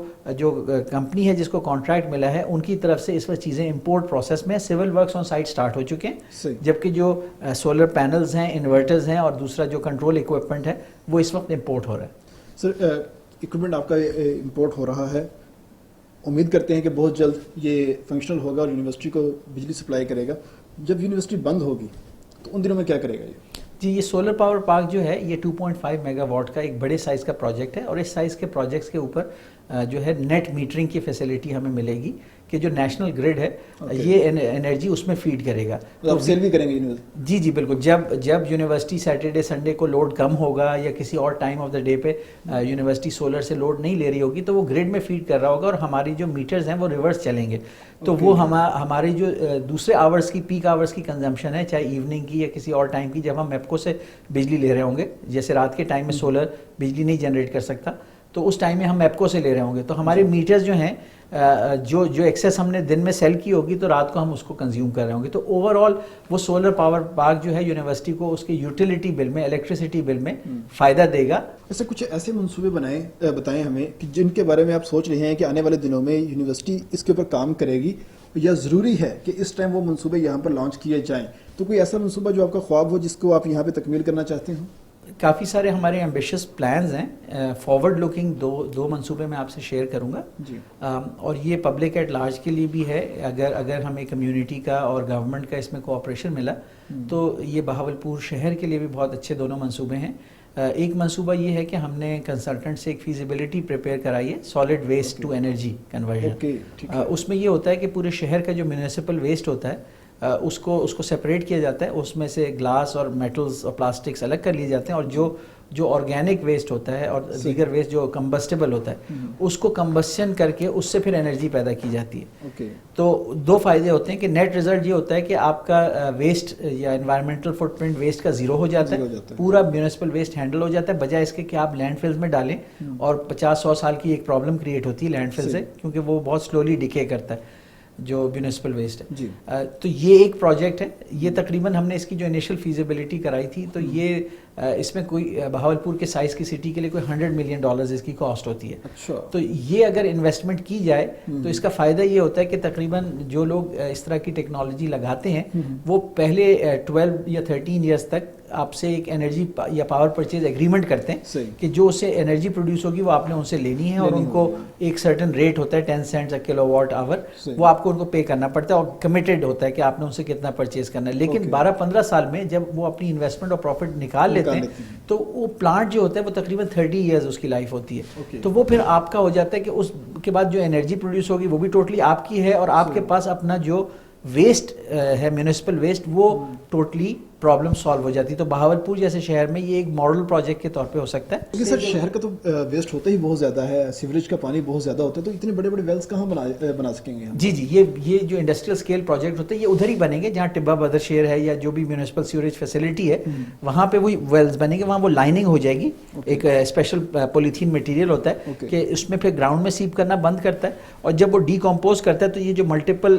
کمپنی ہے جس کو کانٹریکٹ ملا ہے ان کی طرف سے اس وقت چیزیں امپورٹ پروسیس میں civil works on site start ہو چکے ہیں, جبکہ جو سولر پینلز ہیں, انورٹرز ہیں, اور دوسرا جو کنٹرول اکوپمنٹ ہے وہ اس وقت امپورٹ ہو رہا ہے. سر اکوپمنٹ آپ کا امپورٹ ہو رہا ہے, امید کرتے ہیں کہ بہت جلد یہ فنکشنل ہوگا اور یونیورسٹی کو بجلی سپلائی کرے گا. جب یونیورسٹی بند ہوگی تو ان دنوں میں کیا کرے گا یہ؟ جی, یہ سولر پاور پارک جو ہے یہ 2.5 میگا واٹ کا ایک بڑے سائز کا پروجیکٹ ہے, اور اس سائز کے پروجیکٹس کے اوپر جو ہے نیٹ میٹرنگ کی فیسلٹی ہمیں ملے گی کہ جو نیشنل گریڈ ہے یہ انرجی اس میں فیڈ کرے گا. تو سیل بھی کریں گے یونیورسٹی؟ جی بالکل. جب یونیورسٹی سیٹرڈے سنڈے کو لوڈ کم ہوگا یا کسی اور ٹائم آف دا ڈے پہ یونیورسٹی سولر سے لوڈ نہیں لے رہی ہوگی تو وہ گریڈ میں فیڈ کر رہا ہوگا, اور ہماری جو میٹرز ہیں وہ ریورس چلیں گے. تو وہ ہماری جو دوسرے آورس کی پیک آورس کی کنزمپشن ہے, چاہے ایوننگ کی یا کسی اور ٹائم کی, جب ہم میپکو سے بجلی لے رہے ہوں گے, جیسے رات کے ٹائم میں سولر بجلی نہیں جنریٹ کر سکتا تو اس ٹائم میں ہم میپکو سے لے رہے ہوں گے, تو ہمارے میٹرز جو ہیں جو ایکسیس ہم نے دن میں سیل کی ہوگی تو رات کو ہم اس کو کنزیوم کر رہے ہوں گے. تو اوور آل وہ سولر پاور پارک جو ہے یونیورسٹی کو اس کے یوٹیلیٹی بل میں, الیکٹریسٹی بل میں فائدہ دے گا. ایسے کچھ ایسے منصوبے بتائیں ہمیں کہ جن کے بارے میں آپ سوچ رہے ہیں کہ آنے والے دنوں میں یونیورسٹی اس کے اوپر کام کرے گی, یا ضروری ہے کہ اس ٹائم وہ منصوبے یہاں پر لانچ کیے جائیں؟ تو کوئی ایسا منصوبہ جو آپ کا خواب ہو جس کو آپ یہاں پہ تکمیل کرنا چاہتے ہوں؟ کافی سارے ہمارے ایمبیشس پلانز ہیں. فارورڈ لوکنگ دو منصوبے میں آپ سے شیئر کروں گا, اور یہ پبلک ایٹ لارج کے لیے بھی ہے. اگر ہمیں کمیونٹی کا اور گورنمنٹ کا اس میں کوآپریشن ملا تو یہ بہاولپور شہر کے لیے بھی بہت اچھے دونوں منصوبے ہیں. ایک منصوبہ یہ ہے کہ ہم نے کنسلٹنٹ سے ایک فیزیبلٹی پریپیئر کرائی ہے solid waste to energy conversion. اس میں یہ ہوتا ہے کہ پورے شہر کا جو میونسپل ویسٹ ہوتا ہے اس کو سپریٹ کیا جاتا ہے, اس میں سے گلاس اور میٹلز اور پلاسٹکس الگ کر لیے جاتے ہیں, اور جو آرگینک ویسٹ ہوتا ہے اور دیگر ویسٹ جو کمبسٹیبل ہوتا ہے اس کو کمبسشن کر کے اس سے پھر انرجی پیدا کی جاتی ہے. تو دو فائدے ہوتے ہیں کہ نیٹ رزلٹ یہ ہوتا ہے کہ آپ کا ویسٹ یا انوائرمنٹل فٹ پرنٹ ویسٹ کا زیرو ہو جاتا ہے, پورا میونسپل ویسٹ ہینڈل ہو جاتا ہے, بجائے اس کے کہ آپ لینڈ فلز میں ڈالیں اور 50-100 سال کی ایک پرابلم کریٹ ہوتی ہے لینڈ فل سے, کیونکہ وہ بہت سلولی ڈیکے کرتا ہے جو میونسپل ویسٹ ہے. تو یہ ایک پروجیکٹ ہے, یہ تقریباً ہم نے اس کی جو انیشل فیزیبلٹی کرائی تھی تو یہ اس میں کوئی بہاولپور کے سائز کی سٹی کے لیے کوئی $100 ملین اس کی کاسٹ ہوتی ہے. تو یہ اگر انویسٹمنٹ کی جائے تو اس کا فائدہ یہ ہوتا ہے کہ تقریباً جو لوگ اس طرح کی ٹیکنالوجی لگاتے ہیں وہ پہلے 12 یا 13 ایئرس تک آپ سے ایک انرجی یا پاور پرچیز ایگریمنٹ کرتے ہیں کہ جو اس سے انرجی پروڈیوس ہوگی وہ آپ نے ان سے لینی ہے, اور ان کو ایک سرٹن ریٹ ہوتا ہے 10 سینٹس کلو واٹ آور, وہ آپ کو ان کو پے کرنا پڑتا ہے, اور کمیٹڈ ہوتا ہے کہ آپ نے ان سے کتنا پرچیز کرنا ہے. لیکن 12-15 سال میں جب وہ اپنی انویسٹمنٹ اور پروفٹ نکال لیتے ہیں تو وہ پلانٹ جو ہوتا ہے وہ تقریباً 30 ایئرز اس کی لائف ہوتی ہے. تو وہ پھر آپ کا ہو جاتا ہے کہ اس کے بعد جو انرجی پروڈیوس ہوگی وہ بھی ٹوٹلی آپ کی ہے, اور آپ کے پاس اپنا جو ویسٹ ہے میونسپل ویسٹ وہ ٹوٹلی پرابلم سالو ہو جاتی ہے. تو بہاولپور جیسے شہر میں یہ ایک ماڈل پروجیکٹ کے طور پہ ہو سکتا ہے. کیونکہ سر شہر کا تو ویسٹ ہوتا ہی بہت زیادہ ہے, سیوریج کا پانی بہت زیادہ ہوتا ہے, تو اتنے بڑے بڑے ویلز کہاں بنا سکیں گے ہم؟ جی یہ جو انڈسٹریل اسکیل پروجیکٹ ہوتے ہیں یہ ادھر ہی بنیں گے جہاں ٹبا بدر شیر ہے یا جو بھی میونسپل سیوریج فیسلٹی ہے وہاں پہ وہی ویلز بنیں گے. وہاں وہ لائننگ ہو جائے گی, ایک اسپیشل پولیتھین مٹیریل ہوتا ہے کہ اس میں پھر گراؤنڈ میں سیپ کرنا بند کرتا ہے, اور جب وہ ڈیکمپوز کرتا ہے تو یہ جو ملٹیپل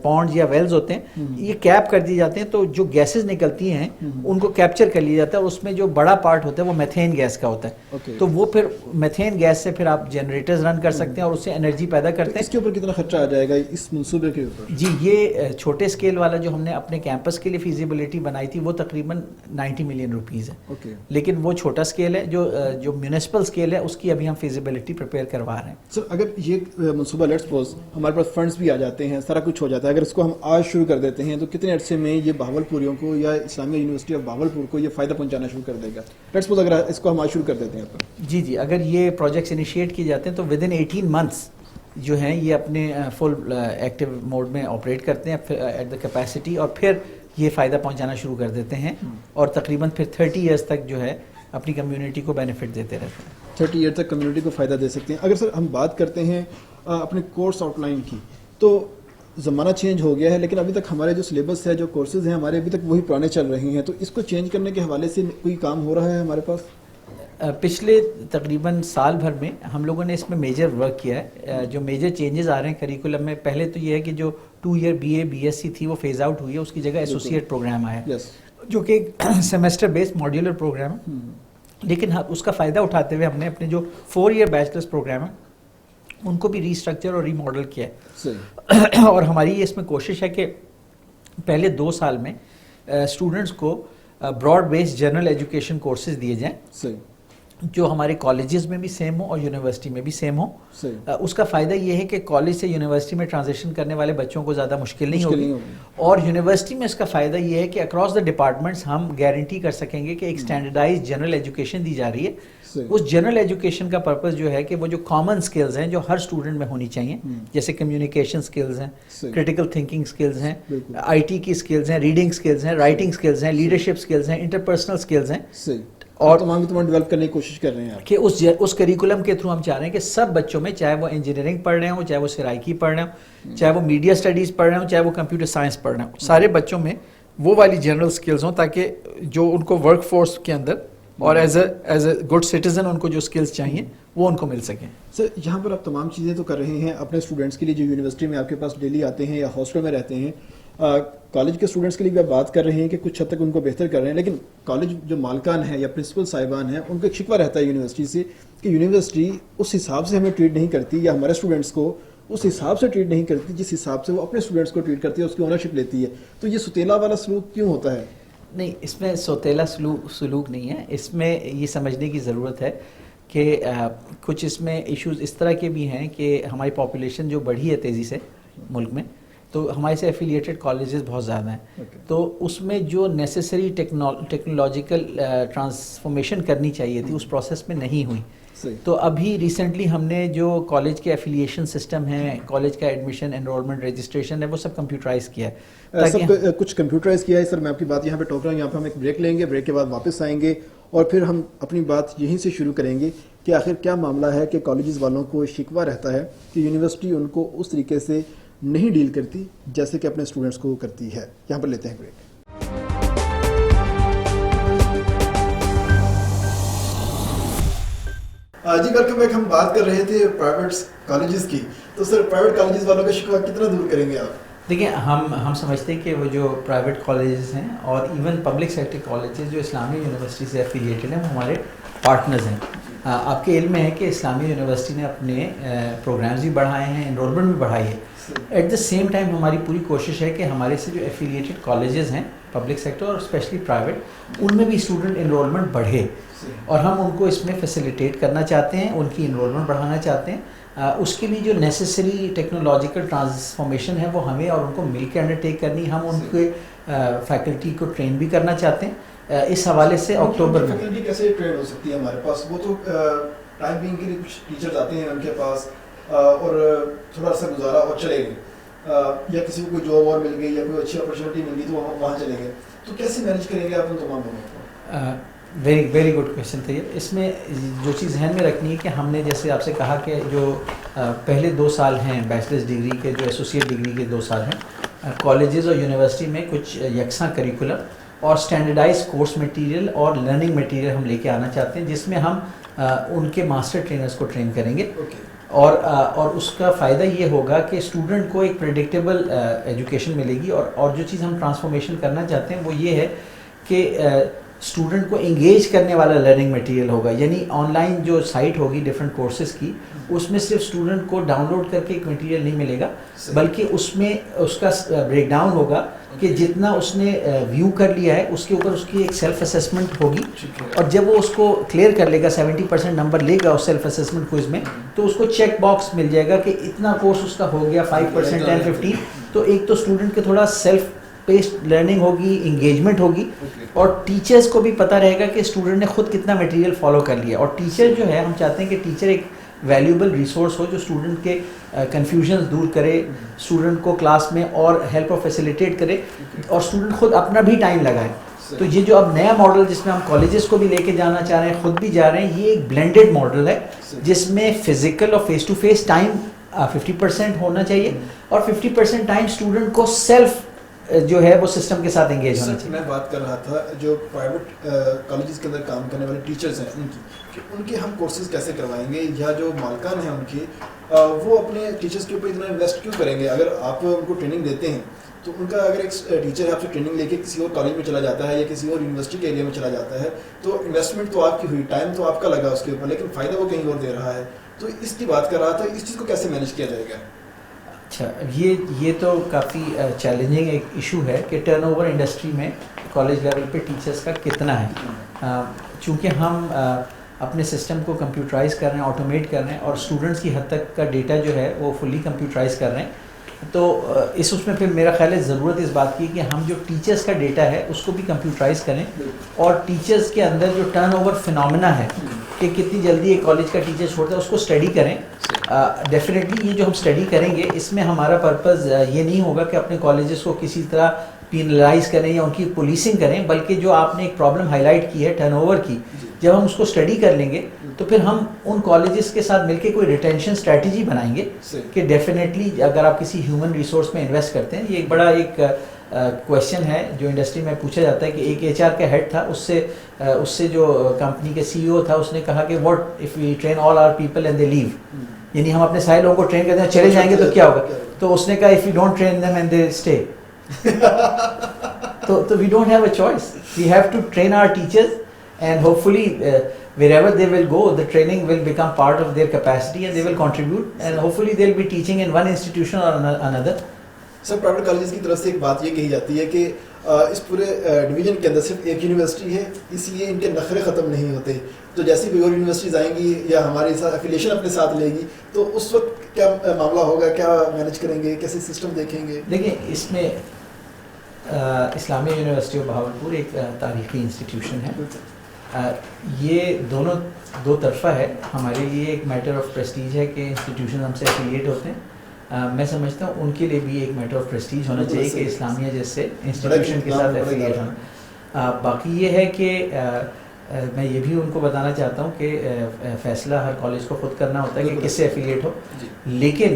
پونڈز یا ویلز ہوتے ہیں یہ کیپ کر دیے جاتے ہیں, تو جو گیسز نکلتی ہیں ان کو کیپچر کر لیا جاتا ہے, اور اس میں جو بڑا پارٹ ہوتا ہے وہ میتھین گیس کا ہوتا ہے. تو وہ پھر میتھین گیس سے پھر آپ جنریٹرز رن کر سکتے ہیں اور اس سے انرجی پیدا کرتے ہیں. اس کے اوپر کتنا خرچہ آ جائے گا اس منصوبے کے اوپر؟ جی یہ چھوٹے اسکیل والا جو ہم نے اپنے کیمپس کے لیے فیزیبلٹی بنائی تھی وہ تقریباً 90 ملین روپیز ہے. لیکن وہ چھوٹا اسکیل ہے, جو میونسپل اسکیل ہے اس کی ابھی ہم فیزیبلٹی پریپیئر کروا رہے ہیں. سر اگر یہ منصوبہ لیٹس سپوز ہمارے پاس فنڈس بھی آ جاتے ہیں, سارا کچھ ہو جاتا ہے, اگر اس کو ہم آج شروع کر دیتے ہیں تو کتنے عرصے میں یہ بہاولپوریوں کو یا اسلامیہ یونیورسٹی آف بہاولپور کو یہ فائدہ پہنچانا شروع کر دے گا؟ لیٹس سپوز اگر اس کو ہم آج شروع کر دیتے ہیں. جی اگر یہ پروجیکٹس انیشیٹ کیے جاتے ہیں تو ود ان 18 منتھس جو ہیں یہ اپنے فل ایکٹیو موڈ میں آپریٹ کرتے ہیں ایٹ دا کیپیسٹی, اور پھر یہ فائدہ پہنچانا شروع کر دیتے ہیں, اور تقریباً پھر 30 ایئرس تک جو ہے اپنی کمیونٹی کو بینیفٹ دیتے رہتے ہیں. 30 ایئر تک کمیونٹی کو فائدہ دے سکتے ہیں. اگر سر ہم بات کرتے ہیں اپنے کورس آؤٹ لائن کی, تو زمانہ چینج ہو گیا ہے لیکن ابھی تک ہمارے جو سلیبس ہے, جو کورسز ہیں ہمارے ابھی تک وہی پرانے چل رہے ہیں, تو اس کو چینج کرنے کے حوالے سے کوئی کام ہو رہا ہے ہمارے پاس؟ پچھلے تقریباً سال بھر میں ہم لوگوں نے اس میں میجر ورک کیا ہے. جو میجر چینجز آ رہے ہیں کریکولم میں, پہلے تو یہ ہے کہ جو 2 ایئر BA BSc تھی وہ فیز آؤٹ ہوئی ہے, اس کی جگہ ایسوسیٹ پروگرام آیا جو کہ سیمسٹر بیسڈ ماڈیولر پروگرام ہے. لیکن اس کا فائدہ اٹھاتے ہوئے ہم نے اپنے جو 4 ایئر بیچلرس پروگرام ہیں ان کو بھی ریسٹرکچر اور ری ماڈل کیا ہے. اور ہماری اس میں کوشش ہے کہ پہلے 2 سال میں اسٹوڈنٹس کو broad based general education courses دیے جائیں جو ہمارے کالجز میں بھی سیم ہو اور یونیورسٹی میں بھی سیم ہو. اس کا فائدہ یہ ہے کہ کالج سے یونیورسٹی میں ٹرانزیشن کرنے والے بچوں کو زیادہ مشکل نہیں ہوگی, اور یونیورسٹی میں اس کا فائدہ یہ ہے کہ اکراس دا ڈپارٹمنٹس ہم گارنٹی کر سکیں گے کہ ایک اسٹینڈرڈائز جنرل ایجوکیشن دی جا رہی ہے. اس جنرل ایجوکیشن کا پرپز جو ہے کہ وہ جو کامن سکلز ہیں جو ہر اسٹوڈنٹ میں ہونی چاہیے, جیسے کمیونیکیشن سکلز ہیں, کریٹیکل تھنکنگ سکلز ہیں, IT کی سکلز ہیں, ریڈنگ سکلز ہیں, رائٹنگ سکلز ہیں, لیڈرشپ سکلز ہیں, انٹرپرسنل سکلز ہیں, اور تمام ڈیولپ کرنے کی کوشش کر رہے ہیں کہ اس کریکولم کے تھرو ہم چاہ رہے ہیں کہ سب بچوں میں, چاہے وہ انجینئرنگ پڑھ رہے ہوں, چاہے وہ سرائکی پڑھ رہے ہوں, چاہے وہ میڈیا اسٹڈیز پڑھ رہے ہوں, چاہے وہ کمپیوٹر سائنس پڑھ رہے ہوں, سارے بچوں میں وہ والی جنرل سکلز ہوں تاکہ جو ان کو ورک فورس کے اندر اور ایز اے گڈ سٹیزن ان کو جو سکلز چاہیے وہ ان کو مل سکیں. سر یہاں پر آپ تمام چیزیں تو کر رہے ہیں اپنے اسٹوڈنٹس کے لیے جو یونیورسٹی میں آپ کے پاس ڈیلی آتے ہیں یا ہاسٹل میں رہتے ہیں, کالج کے اسٹوڈنٹس کے لیے بھی آپ بات کر رہے ہیں کہ کچھ حد تک ان کو بہتر کر رہے ہیں, لیکن کالج جو مالکان ہیں یا پرنسپل صاحبان ہیں ان کو ایک شکوہ رہتا ہے یونیورسٹی سے کہ یونیورسٹی اس حساب سے ہمیں ٹریٹ نہیں کرتی, یا ہمارے اسٹوڈنٹس کو اس حساب سے ٹریٹ نہیں کرتی جس حساب سے وہ اپنے اسٹوڈنٹس کو ٹریٹ کرتی ہے, اس کی اونرشپ لیتی ہے. تو یہ ستیلا والا سلوک کیوں ہوتا ہے؟ نہیں, اس میں سوتیلا سلوک نہیں ہے. اس میں یہ سمجھنے کی ضرورت ہے کہ کچھ اس میں ایشوز اس طرح کے بھی ہیں کہ ہماری پاپولیشن جو بڑھی ہے تیزی سے ملک میں, تو ہمارے سے ایفیلیٹڈ کالجز بہت زیادہ ہیں, تو اس میں جو نیسیسری ٹیکنالوجیکل ٹرانسفارمیشن کرنی چاہیے تھی اس پروسیس میں نہیں ہوئی. صحیح. تو ابھی ریسنٹلی ہم نے جو کالج کے ایفیلیشن سسٹم ہیں، کالج کا ایڈمیشن انرولمنٹ رجسٹریشن ہے، وہ سب کمپیوٹرائز کیا ہے سب کچھ کمپیوٹرائز کیا ہے. سر میں آپ کی بات یہاں پہ ٹوک رہا ہوں، یہاں پہ ہم ایک بریک لیں گے، بریک کے بعد واپس آئیں گے اور پھر ہم اپنی بات یہیں سے شروع کریں گے کہ آخر کیا معاملہ ہے کہ کالجز والوں کو شکوہ رہتا ہے کہ یونیورسٹی ان کو اس طریقے سے نہیں ڈیل کرتی جیسے کہ اپنے اسٹوڈنٹس کو کرتی ہے. یہاں پر لیتے ہیں بریک. جی ویلکم بیک. ہم بات کر رہے تھے پرائیویٹ کالجز کی. تو سر پرائیویٹ کالجز والوں کا شکوہ کتنا دور کریں گے آپ؟ دیکھیں، ہم سمجھتے ہیں کہ وہ جو پرائیویٹ کالجز ہیں اور ایون پبلک سیکٹر کالجز جو اسلامی یونیورسٹی سے ایفیلیٹڈ ہیں، وہ ہمارے پارٹنرز ہیں. آپ کے علم میں ہے کہ اسلامی یونیورسٹی نے اپنے پروگرامز بھی بڑھائے ہیں، انرولمنٹ بھی بڑھائی ہے. ایٹ دا سیم ٹائم ہماری پوری کوشش ہے کہ ہمارے سے جو ایفیلیٹڈ کالجز ہیں پبلک سیکٹر اور اسپیشلی پرائیویٹ، ان میں بھی اسٹوڈنٹ انرولمنٹ بڑھے، اور ہم ان کو اس میں فیسیلیٹیٹ کرنا چاہتے ہیں، ان کی انرولمنٹ بڑھانا چاہتے ہیں. اس کے لیے جو نیسیسری ٹیکنالوجیکل ٹرانسفارمیشن ہے وہ ہمیں اور ان کو مل کے انڈرٹیک کرنی. ہم ان کے فیکلٹی کو ٹرین بھی کرنا چاہتے ہیں. اس حوالے سے اکتوبر میں فیکلٹی کیسے ٹرین ہو سکتی ہے ہمارے پاس؟ وہ تو ٹائم بینگ کے لیے کچھ ٹیچرز آتے ہیں ان کے پاس اور تھوڑا عرصہ گزارا اور چلے گئے، یا کسی کو کوئی جاب اور مل گئی یا کوئی اچھی اپرچونیٹی مل گئی تو وہاں چلے گئے. تو کیسے مینیج کریں گے آپ ان تمام لوگوں کو؟ ویری گڈ کویشچن تھا یہ. اس میں جو چیز ذہن میں رکھنی ہے کہ ہم نے جیسے آپ سے کہا کہ جو پہلے 2 سال ہیں بیچلرز ڈگری کے، جو ایسوسیٹ ڈگری کے 2 سال ہیں، کالجز اور یونیورسٹی میں کچھ یکساں کریکولم اور اسٹینڈرڈائز کورس مٹیریل اور لرننگ مٹیریل ہم لے کے آنا چاہتے ہیں، جس میں ہم ان کے ماسٹر ٹرینرز کو ٹرین کریں گے. اور اس کا فائدہ یہ ہوگا کہ اسٹوڈنٹ کو ایک پریڈکٹیبل ایجوکیشن ملے گی. اور جو چیز ہم ٹرانسفارمیشن کرنا چاہتے ہیں وہ یہ ہے کہ اسٹوڈنٹ کو انگیج کرنے والا لرننگ مٹیریل ہوگا. یعنی آن لائن جو سائٹ ہوگی ڈفرینٹ کورسز کی، اس میں صرف اسٹوڈنٹ کو ڈاؤن لوڈ کر کے ایک مٹیریل نہیں ملے گا، بلکہ اس میں اس کا بریک ڈاؤن ہوگا کہ جتنا اس نے ویو کر لیا ہے اس کے اوپر اس کی ایک سیلف اسیسمنٹ ہوگی. اور جب وہ اس کو کلیئر کر لے گا، 70% نمبر لے گا اس سیلف اسیسمنٹ کوئز میں، تو اس کو چیک باکس مل جائے گا کہ اتنا کورس اس کا ہو گیا، 5%، 10، 15. تو ایک تو اسٹوڈنٹ کے تھوڑا سیلف پیسڈ لرننگ ہوگی، انگیجمنٹ ہوگی، اور ٹیچرز کو بھی پتہ رہے گا کہ اسٹوڈنٹ نے خود کتنا مٹیریل فالو کر لیا. اور ٹیچر جو ہے، ہم چاہتے ہیں کہ ٹیچر ایک ویلیوبل ریسورس ہو جو اسٹوڈنٹ کے کنفیوژنز دور کرے، اسٹوڈنٹ کو کلاس میں اور ہیلپ اور فیسیلیٹیٹ کرے، اور اسٹوڈنٹ خود اپنا بھی ٹائم لگائے. تو یہ جو اب نیا ماڈل جس میں ہم کالجز کو بھی لے کے جانا چاہ رہے ہیں، خود بھی جا رہے ہیں، یہ ایک بلینڈڈ ماڈل ہے جس میں فزیکل اور فیس ٹو فیس ٹائم 50% ہونا چاہیے، اور 50% ٹائم اسٹوڈنٹ کو سیلف جو ہے وہ سسٹم کے ساتھ انگیج ہونا چاہیے. میں بات کر رہا تھا جو پرائیویٹ کالجز کے اندر کام کرنے والے ٹیچرز ہیں ان کی، کہ ان کے ہم کورسز کیسے کروائیں گے، یا جو مالکان ہیں ان کے، وہ اپنے ٹیچرز کے اوپر اتنا انویسٹ کیوں کریں گے؟ اگر آپ ان کو ٹریننگ دیتے ہیں تو ان کا، اگر ایک ٹیچر ہے آپ سے ٹریننگ لے کے کسی اور کالج میں چلا جاتا ہے یا کسی اور یونیورسٹی کے ایریا میں چلا جاتا ہے، تو انویسٹمنٹ تو آپ کی ہوئی، ٹائم تو آپ کا لگا اس کے اوپر، لیکن فائدہ وہ کہیں اور دے رہا ہے. تو اس کی بات کر رہا تھا، اس چیز کو کیسے مینیج کیا جائے گا؟ اچھا، یہ تو کافی چیلنجنگ ایک ایشو ہے کہ ٹرن اوور انڈسٹری میں کالج لیول پہ ٹیچرز کا کتنا ہے. چونکہ ہم اپنے سسٹم کو کمپیوٹرائز کر رہے ہیں، آٹومیٹ کر رہے ہیں، اور اسٹوڈنٹس کی حد تک کا ڈیٹا جو ہے وہ فلی کمپیوٹرائز کر رہے ہیں، تو اس میں پھر میرا خیال ہے ضرورت اس بات کی کہ ہم جو ٹیچرز کا ڈیٹا ہے اس کو بھی کمپیوٹرائز کریں، اور ٹیچرز کے اندر جو ٹرن اوور فنامنا ہے کہ کتنی جلدی ایک کالج کا ٹیچر چھوڑتا ہے، اس کو اسٹڈی کریں. ڈیفینیٹلی یہ جو ہم اسٹڈی کریں گے، اس میں ہمارا پرپز یہ نہیں ہوگا کہ اپنے کالجز کو کسی طرح پینلائز کریں یا ان کی پولیسنگ کریں، بلکہ جو آپ نے ایک پرابلم ہائی لائٹ کی ہے ٹرن اوور کی، جب ہم اس کو اسٹڈی کر لیں گے تو پھر ہم ان کالجز کے ساتھ مل کے کوئی ریٹینشن اسٹریٹجی بنائیں گے کہ ڈیفینیٹلی اگر آپ کسی ہیومن ریسورس میں انویسٹ کرتے ہیں. یہ ایک بڑا ایک کویشچن ہے جو انڈسٹری میں پوچھا جاتا ہے کہ ایک HR کا ہیڈ تھا، اس سے جو کمپنی کے CEO تھا، اس نے کہا کہ what if we train all our people and they leave, یعنی ہم اپنے سارے لوگوں کو ٹرین کرتے ہیں چلے جائیں گے تو کیا ہوگا؟ تو اس نے کہا if you don't train them and they stay. تو we don't have a choice, we have to train our teachers, and hopefully wherever they will go, the training will become part of their capacity and they will contribute, and hopefully they'll be teaching in one institution or another. Sir private colleges کی طرف سے ایک بات یہ کہی جاتی ہے کہ اس پورے ڈویژن کے اندر صرف ایک یونیورسٹی ہے، اس لیے ان کے نخرے ختم نہیں ہوتے. تو جیسی کوئی اور یونیورسٹیز آئیں گی یا ہمارے ساتھ ایفیلیشن اپنے ساتھ لے گی، تو اس وقت کیا معاملہ ہوگا، کیا مینیج کریں گے، کیسے سسٹم دیکھیں گے؟ دیکھیں، اس میں اسلامیہ یونیورسٹی آف بہاولپور ایک تاریخی انسٹیٹیوشن ہے، یہ دونوں دو طرفہ ہے. ہمارے لیے ایک میٹر آف پریسٹیج ہے کہ انسٹیٹیوشن ہم سے ایفیلیٹ ہوتے ہیں. میں سمجھتا ہوں ان کے لیے بھی ایک میٹر آف پریسٹیج ہونا چاہیے کہ اسلامیہ جیسے انسٹیٹیوشن کے ساتھ ایفیلیٹ ہونا. باقی یہ ہے کہ میں یہ بھی ان کو بتانا چاہتا ہوں کہ فیصلہ ہر کالج کو خود کرنا ہوتا ہے کہ کس سے ایفیلیٹ ہو. لیکن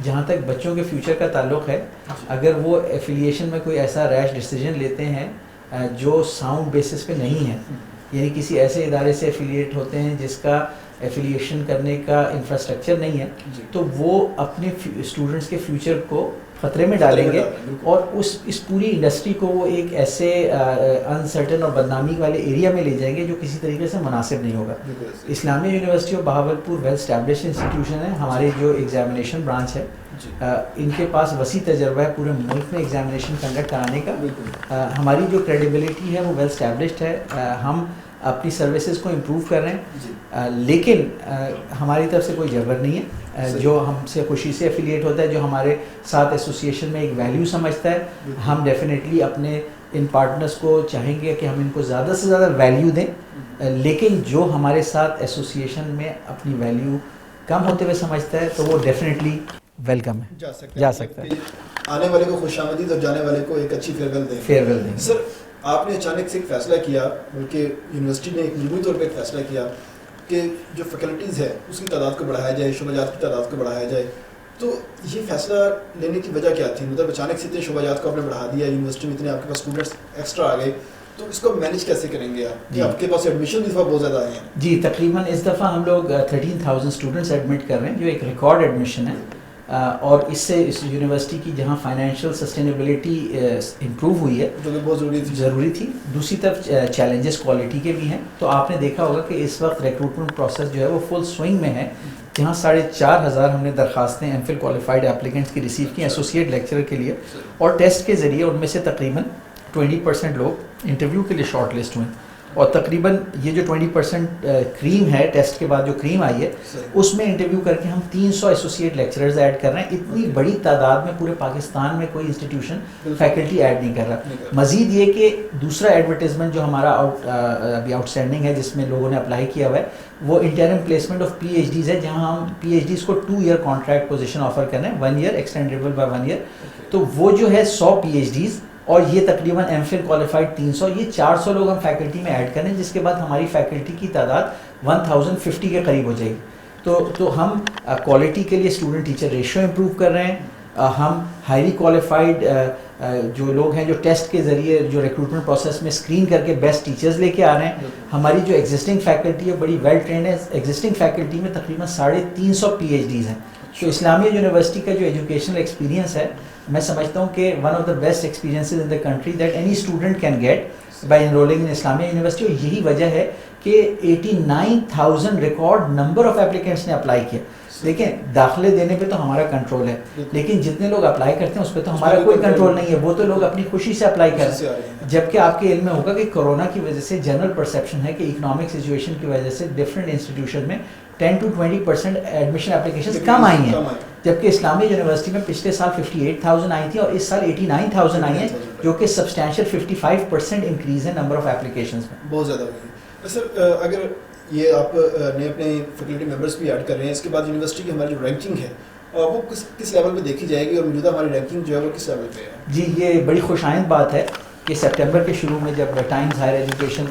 جہاں تک بچوں کے فیوچر کا تعلق ہے, اگر وہ ایفیلیشن میں کوئی ایسا ریش ڈیسیجن لیتے ہیں جو ساؤنڈ بیسس پہ نہیں ہے, یعنی کسی ایسے ادارے سے ایفیلیٹ ہوتے ہیں جس کا ایفیلیشن کرنے کا انفراسٹرکچر نہیں ہے, تو وہ اپنے اسٹوڈنٹس کے فیوچر کو خطرے میں ڈالیں گے اور اس پوری انڈسٹری کو وہ ایک ایسے انسرٹن اور بدنامی والے ایریا میں لے جائیں گے جو کسی طریقے سے مناسب نہیں ہوگا. Islamia university of Bahawalpur well establish institution ہے. ہماری جو ایگزامینیشن برانچ ہے ان کے پاس وسیع تجربہ ہے پورے ملک میں ایگزامینیشن کنڈکٹ کرانے کا. ہماری جو کریڈیبلٹی ہے وہ ویل اسٹیبلشڈ ہے. ہم اپنی سروسز کو امپروو کر رہے ہیں, لیکن ہماری طرف سے کوئی جبر نہیں ہے. جو ہم سے خوشی سے ایفیلیٹ ہوتا ہے, جو ہمارے ساتھ ایسوسیشن میں ایک ویلیو سمجھتا ہے, ہم ڈیفینیٹلی اپنے ان پارٹنرز کو چاہیں گے کہ ہم ان کو زیادہ سے زیادہ ویلیو دیں. لیکن جو ہمارے ساتھ ایسوسیشن میں اپنی ویلیو کم ہوتے ہوئے سمجھتا ہے تو وہ ڈیفینیٹلی ویلکم ہے, جا سکتا ہے. آنے والے کو خوش آمدید اور جانے والے کو ایک اچھی فیئرویل دیں. سر آپ نے اچانک سے ایک فیصلہ کیا, بلکہ یونیورسٹی نے ایک مجموعی طور پہ ایک فیصلہ کیا کہ جو فیکلٹیز ہے اس کی تعداد کو بڑھایا جائے, شعبہ جات کی تعداد کو بڑھایا جائے. تو یہ فیصلہ لینے کی وجہ کیا تھی؟ مطلب اچانک سے اتنے شعبہ جات کو آپ نے بڑھا دیا, یونیورسٹی میں اتنے آپ کے پاس اسٹوڈنٹس ایکسٹرا آ گئے, تو اس کو مینیج کیسے کریں گے آپ؟ آپ کے پاس ایڈمیشن اس دفعہ بہت زیادہ آئے ہیں. جی, تقریباً اس دفعہ ہم لوگ 13,000 اسٹوڈنٹس ایڈمٹ کر رہے ہیں, جو ایک ریکارڈ ایڈمیشن ہے. اور اس سے اس یونیورسٹی کی جہاں فائنینشیل سسٹینیبلٹی امپروو ہوئی ہے, جو کہ بہت ضروری تھی. دوسری طرف چیلنجز کوالٹی کے بھی ہیں. تو آپ نے دیکھا ہوگا کہ اس وقت ریکروٹمنٹ پروسیس جو ہے وہ فل سوئنگ میں ہے. جہاں 4,500 ہم نے درخواستیں ایم فل کوالیفائڈ ایپلیکنٹس کی ریسیو کی ایسوسیٹ لیکچرر کے لیے, اور ٹیسٹ کے ذریعے ان میں سے تقریباً 20% لوگ انٹرویو کے لیے شارٹ لسٹ ہوئے. اور تقریباً یہ جو 20% کریم ہے, ٹیسٹ کے بعد جو کریم آئی ہے, اس میں انٹرویو کر کے ہم 300 ایسوسیٹ لیکچررز ایڈ کر رہے ہیں. اتنی بڑی تعداد میں پورے پاکستان میں کوئی انسٹیٹیوشن فیکلٹی ایڈ نہیں کر رہا. مزید یہ کہ دوسرا ایڈورٹیزمنٹ جو ہمارا ابھی آؤٹ اسٹینڈنگ ہے, جس میں لوگوں نے اپلائی کیا ہوا ہے, وہ interim placement of P H Ds ہے, جہاں ہم پی ایچ ڈیز کو 2 ایئر کانٹریکٹ پوزیشن آفر کر رہے ہیں, 1 ایئر ایکسٹینڈیبل بائی 1 ایئر. تو وہ جو ہے 100 پی ایچ ڈیز, اور یہ تقریباً ایم فل کوالیفائڈ 300, یہ 400 لوگ ہم فیکلٹی میں ایڈ کریں, جس کے بعد ہماری فیکلٹی کی تعداد 1050 کے قریب ہو جائے گی. تو ہم کوالٹی کے لیے اسٹوڈنٹ ٹیچر ریشو امپروو کر رہے ہیں. ہم ہائیلی کوالیفائڈ جو لوگ ہیں جو ٹیسٹ کے ذریعے جو ریکروٹمنٹ پروسیس میں اسکرین کر کے بیسٹ ٹیچرز لے کے آ رہے ہیں. ہماری جو ایگزسٹنگ فیکلٹی ہے بڑی ویل ٹرینڈ ہے. ایگزسٹنگ فیکلٹی میں تقریباً 350 پی ایچ ڈیز ہیں. تو اسلامیہ یونیورسٹی کا جو ایجوکیشنل ایکسپیرینس ہے, میں سمجھتا ہوں کہ one of the best experiences in the country that any student can get by enrolling in Islamia university. اور یہی وجہ ہے کہ 89,000 ریکارڈ نمبر آف ایپلیکینٹس نے اپلائی کیا. دیکھیں, داخلے دینے پہ تو ہمارا کنٹرول ہے, لیکن جتنے لوگ اپلائی کرتے ہیں اس پہ تو ہمارا کوئی کنٹرول نہیں ہے. وہ تو لوگ اپنی خوشی سے اپلائی کرتے ہیں. جبکہ آپ کے علم میں ہوگا کہ کورونا کی وجہ سے جنرل پرسیپشن ہے کہ اکنامک سچویشن کی وجہ سے ڈفرینٹ انسٹیٹیوشن میں 10 to 20% ایڈمیشن اپلیکیشنز کم آئی ہیں, جبکہ اسلامیہ یونیورسٹی میں پچھلے سال 58,000 آئی تھیں اور اس سال 89,000 آئی ہیں, جو کہ سبسٹینشیل 55% انکریز ہے نمبر آف ایپلیکیشنز میں. بہت زیادہ ہوئی ہے. سر اگر یہ آپ نے اپنے فیکلٹی ممبرس بھی ایڈ کر رہے ہیں, اس کے بعد یونیورسٹی کی ہماری جو رینکنگ ہے وہ کس لیول پہ دیکھی جائے گی, اور موجودہ ہماری رینکنگ جو ہے وہ کس لیول پہ ہے؟ جی, یہ بڑی خوش آئند بات ہے کہ سپٹمبر کے شروع میں جب ٹائمز ہائر ایجوکیشن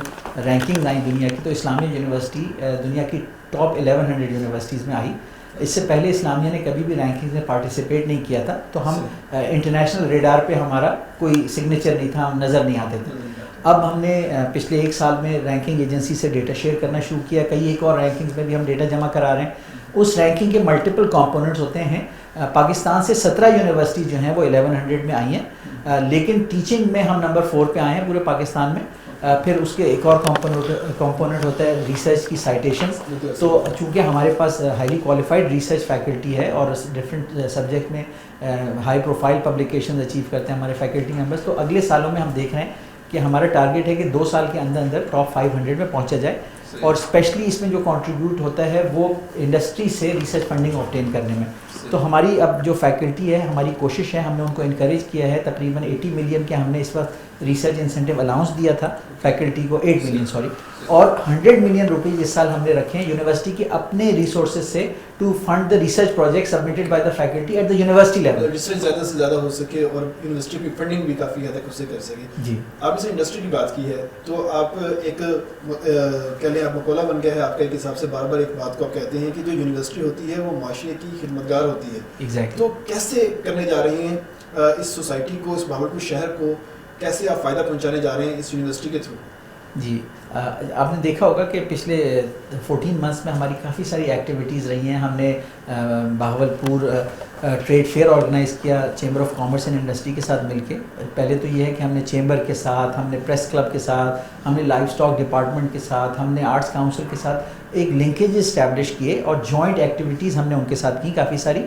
رینکنگ آئی دنیا کی, تو اسلامیہ یونیورسٹی دنیا کی ٹاپ 1100 یونیورسٹیز میں آئی. اس سے پہلے اسلامیہ نے کبھی بھی رینکنگ میں پارٹیسپیٹ نہیں کیا تھا, تو ہم انٹرنیشنل ریڈار پہ ہمارا کوئی سگنیچر نہیں تھا, ہم نظر نہیں آتے تھے. اب ہم نے پچھلے 1 سال میں رینکنگ ایجنسی سے ڈیٹا شیئر کرنا شروع کیا. کئی ایک اور رینکنگز میں بھی ہم ڈیٹا جمع کرا رہے ہیں. اس رینکنگ کے ملٹیپل کمپوننٹس ہوتے ہیں. پاکستان سے 17 یونیورسٹی جو ہیں وہ 1100 میں آئی ہیں, لیکن ٹیچنگ میں ہم نمبر 4 پہ آئے ہیں پورے پاکستان میں. پھر اس کے ایک اور کمپوننٹ ہوتا ہے ریسرچ کی سائٹیشنز. تو چونکہ ہمارے پاس ہائیلی کوالیفائڈ ریسرچ فیکلٹی ہے اور ڈفرینٹ سبجیکٹ میں ہائی پروفائل پبلیکیشنز اچیو کرتے ہیں ہمارے فیکلٹی ممبرس, تو اگلے سالوں میں ہم دیکھ رہے ہیں کہ ہمارا ٹارگیٹ ہے کہ 2 سال کے اندر اندر ٹاپ 500 میں پہنچا جائے. اور اسپیشلی اس میں جو کنٹریبیوٹ ہوتا ہے وہ انڈسٹری سے ریسرچ فنڈنگ آبٹین کرنے میں. تو ہماری اب جو فیکلٹی ہے, ہماری کوشش ہے, ہم نے ان کو انکریج کیا ہے. تقریباً 80 ملین کے ہم نے اس وقت ریسرچ انسینٹیو الاؤنس دیا تھا فیکلٹی کو, 8 ملین سوری, اور 100 ملین روپیز اس سال ہم نے رکھے ہیں یونیورسٹی کے اپنے ریسورسز سے to fund the research project submitted by the faculty at the university level. Research زیادہ سے زیادہ ہو سکے اور یونیورسٹی کی فنڈنگ بھی کافی حد تک اس سے کر سکے. جی, آپ نے انڈسٹری کی بات کی ہے تو آپ ایک کہہ لیں آپ مقولہ بن گیا ہے آپ کا ایک حساب سے, بار بار ایک بات کو آپ کہتے ہیں کہ جو یونیورسٹی ہوتی ہے وہ معاشرے کی خدمتگار ہوتی ہے. ایگزیکٹلی. تو کیسے کرنے جا رہے ہیں اس سوسائٹی کو, اس بہاولپور شہر کو کیسے آپ فائدہ پہنچانے جا رہے ہیں اس یونیورسٹی کے تھرو؟ جی, آپ نے دیکھا ہوگا کہ پچھلے 14 منتھس میں ہماری کافی ساری ایکٹیویٹیز رہی ہیں. ہم نے بہاولپور ٹریڈ فیئر آرگنائز کیا chamber of commerce and industry کے ساتھ مل کے. پہلے تو یہ ہے کہ ہم نے چیمبر کے ساتھ, ہم نے پریس کلب کے ساتھ, ہم نے لائف اسٹاک ڈپارٹمنٹ کے ساتھ, ہم نے آرٹس کاؤنسل کے ساتھ ایک لنکیج اسٹیبلش کیے اور جوائنٹ ایکٹیویٹیز ہم نے ان کے ساتھ کی کافی ساری.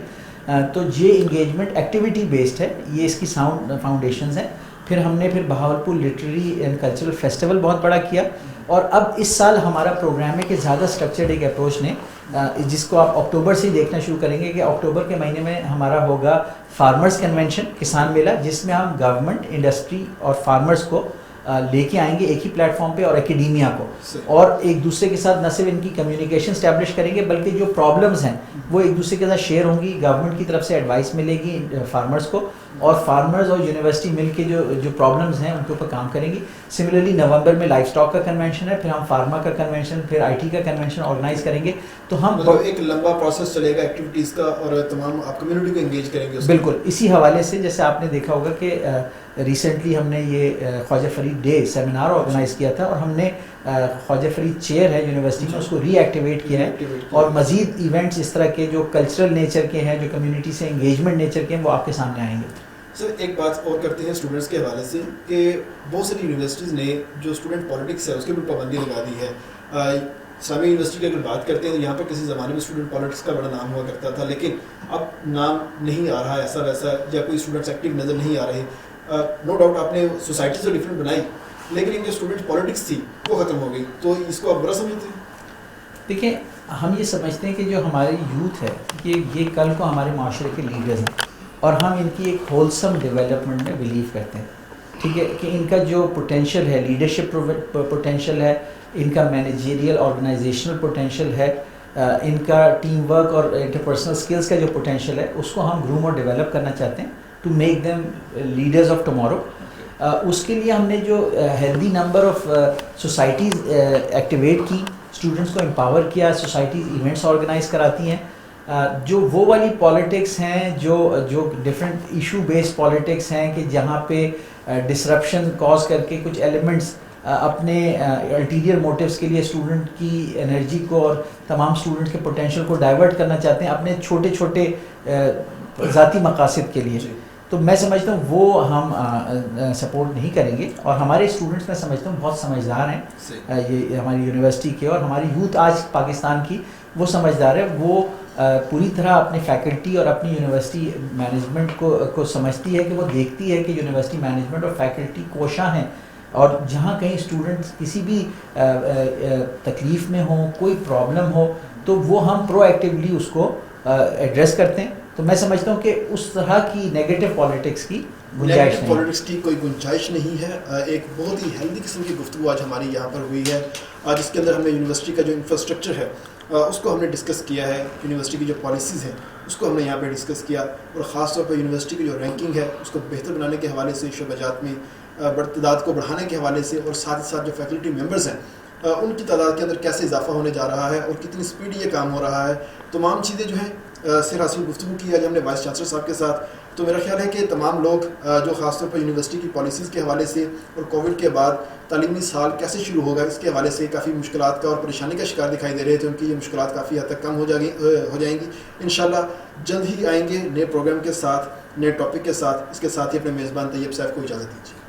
تو یہ انگیجمنٹ ایکٹیویٹی بیسڈ ہے, یہ اس کی ساؤنڈ فاؤنڈیشنز ہیں. پھر ہم نے Bahawalpur literary and cultural festival بہت بڑا کیا, اور اب اس سال ہمارا پروگرام ہے کہ زیادہ اسٹرکچرڈ ایک اپروچ نے, جس کو آپ اکتوبر سے ہی دیکھنا شروع کریں گے کہ اکتوبر کے مہینے میں ہمارا ہوگا فارمرز کنونشن, کسان میلہ, جس میں ہم گورنمنٹ, انڈسٹری اور فارمرز کو لے کے آئیں گے ایک ہی پلیٹ فارم پہ, اور اکیڈیمیا کو, اور ایک دوسرے کے ساتھ نہ صرف ان کی کمیونیکیشن اسٹیبلش کریں گے بلکہ جو پرابلمز ہیں وہ ایک دوسرے کے ساتھ شیئر ہوں گی. گورنمنٹ کی طرف سے ایڈوائس ملے گی فارمرز کو, اور فارمرز اور یونیورسٹی مل کے جو پرابلمز ہیں ان کے اوپر کام کریں گی. سملرلی نومبر میں لائف اسٹاک کا کنونشن ہے, پھر ہم فارما کا کنونشن, پھر آئی ٹی کا کنونشن آرگنائز کریں گے. تو ہم ایک لمبا پروسیس چلے گا ایکٹیویٹیز کا, اور تمام آپ کمیونٹی کو انگیج کریں گے. بالکل. اسی حوالے سے جیسے آپ نے دیکھا ہوگا کہ ریسنٹلی ہم نے یہ Khwaja Farid day seminar organise کیا تھا, اور ہم نے خواجہ فرید چیئر ہے یونیورسٹی میں, اس کو ری ایکٹیویٹ کیا ہے, اور مزید ایونٹس اس طرح کے جو کلچرل نیچر کے ہیں, جو کمیونٹی سے انگیجمنٹ نیچر کے ہیں, وہ آپ کے سامنے آئیں گے. سر ایک بات اور کرتے ہیں اسٹوڈنٹس کے حوالے سے کہ بہت ساری یونیورسٹیز نے جو اسٹوڈنٹ پالیٹکس ہے اس کے اوپر پابندی لگا دی ہے. اسلامیہ یونیورسٹی کی اگر بات کرتے ہیں تو یہاں پر کسی زمانے میں اسٹوڈنٹ پالیٹکس کا بڑا نام ہوا کرتا تھا, لیکن اب نام نہیں آ رہا ایسا ویسا, یا کوئی اسٹوڈنٹس ایکٹیو نظر نہیں آ رہے. نو ڈاؤٹ آپ نے سوسائٹی تو ڈفرینٹ بنائی, لیکن ان جو اسٹوڈنٹ پالیٹکس تھی وہ ختم ہو گئی, تو اس کو آپ برا سمجھتے ہیں؟ دیکھیں, ہم یہ سمجھتے ہیں کہ جو ہماری یوتھ ہے یہ کل کو ہمارے معاشرے کے لیڈرز ہیں, اور ہم ان کی ایک ہولسم ڈیولپمنٹ میں بلیو کرتے ہیں. ٹھیک ہے, کہ ان کا جو پوٹینشیل ہے, لیڈرشپ پوٹینشیل ہے, ان کا مینیجیریل آرگنائزیشنل پوٹینشیل ہے, ان کا ٹیم ورک اور انٹرپرسنل اسکلس کا جو پوٹینشیل ہے, اس کو ہم گروم اور ڈیولپ کرنا چاہتے ہیں to make them leaders of tomorrow. اس کے لیے ہم نے جو healthy number of societies activate کی, اسٹوڈنٹس کو امپاور کیا, سوسائٹیز ایونٹس آرگنائز کراتی ہیں. جو وہ والی پالیٹکس ہیں جو ڈفرینٹ ایشو بیسڈ پالیٹکس ہیں, کہ جہاں پہ ڈسرپشن کاز کر کے کچھ ایلیمنٹس اپنے الٹیریئر موٹیوز کے لیے اسٹوڈنٹ کی انرجی کو اور تمام اسٹوڈنٹ کے پوٹینشیل کو ڈائیورٹ کرنا چاہتے ہیں اپنے چھوٹے چھوٹے ذاتی مقاصد کے لیے, تو میں سمجھتا ہوں وہ ہم سپورٹ نہیں کریں گے. اور ہمارے اسٹوڈنٹس میں سمجھتا ہوں بہت سمجھدار ہیں, یہ ہماری یونیورسٹی کے, اور ہماری یوتھ آج پاکستان کی وہ سمجھدار ہے. وہ پوری طرح اپنی فیکلٹی اور اپنی یونیورسٹی مینجمنٹ کو سمجھتی ہے, کہ وہ دیکھتی ہے کہ یونیورسٹی مینجمنٹ اور فیکلٹی کوشاں ہیں, اور جہاں کہیں اسٹوڈنٹس کسی بھی تکلیف میں ہوں, کوئی پرابلم ہو, تو وہ ہم پرو ایکٹیولی اس کو ایڈریس کرتے ہیں. تو میں سمجھتا ہوں کہ اس طرح کی نیگیٹو پالیٹکس کی گنجائش نہیں, پالیٹکس کی کوئی گنجائش نہیں ہے. ایک بہت ہی ہیلدی قسم کی گفتگو آج ہماری یہاں پر ہوئی ہے, جس کے اندر ہم نے یونیورسٹی کا جو انفراسٹرکچر ہے اس کو ہم نے ڈسکس کیا ہے, یونیورسٹی کی جو پالیسیز ہیں اس کو ہم نے یہاں پہ ڈسکس کیا, اور خاص طور پر یونیورسٹی کی جو رینکنگ ہے اس کو بہتر بنانے کے حوالے سے, شعبہ جات میں تعداد کو بڑھانے کے حوالے سے, اور ساتھ ہی ساتھ جو فیکلٹی ممبرز ہیں ان کی تعداد کے اندر کیسے اضافہ ہونے جا رہا ہے اور کتنی اسپیڈ یہ کام ہو رہا ہے, تمام چیزیں جو ہیں سر حاصل گفتگو کی آج ہم نے وائس چانسلر صاحب کے ساتھ. تو میرا خیال ہے کہ تمام لوگ جو خاص طور پر یونیورسٹی کی پالیسیز کے حوالے سے اور کووڈ کے بعد تعلیمی سال کیسے شروع ہوگا اس کے حوالے سے کافی مشکلات کا اور پریشانی کا شکار دکھائی دے رہے تھے, ان کی یہ مشکلات کافی حد تک کم ہو جائیں گی انشاءاللہ. جلد ہی آئیں گے نئے پروگرام کے ساتھ, نئے ٹاپک کے ساتھ. اس کے ساتھ ہی اپنے میزبان طیب صاحب کو اجازت دیجیے.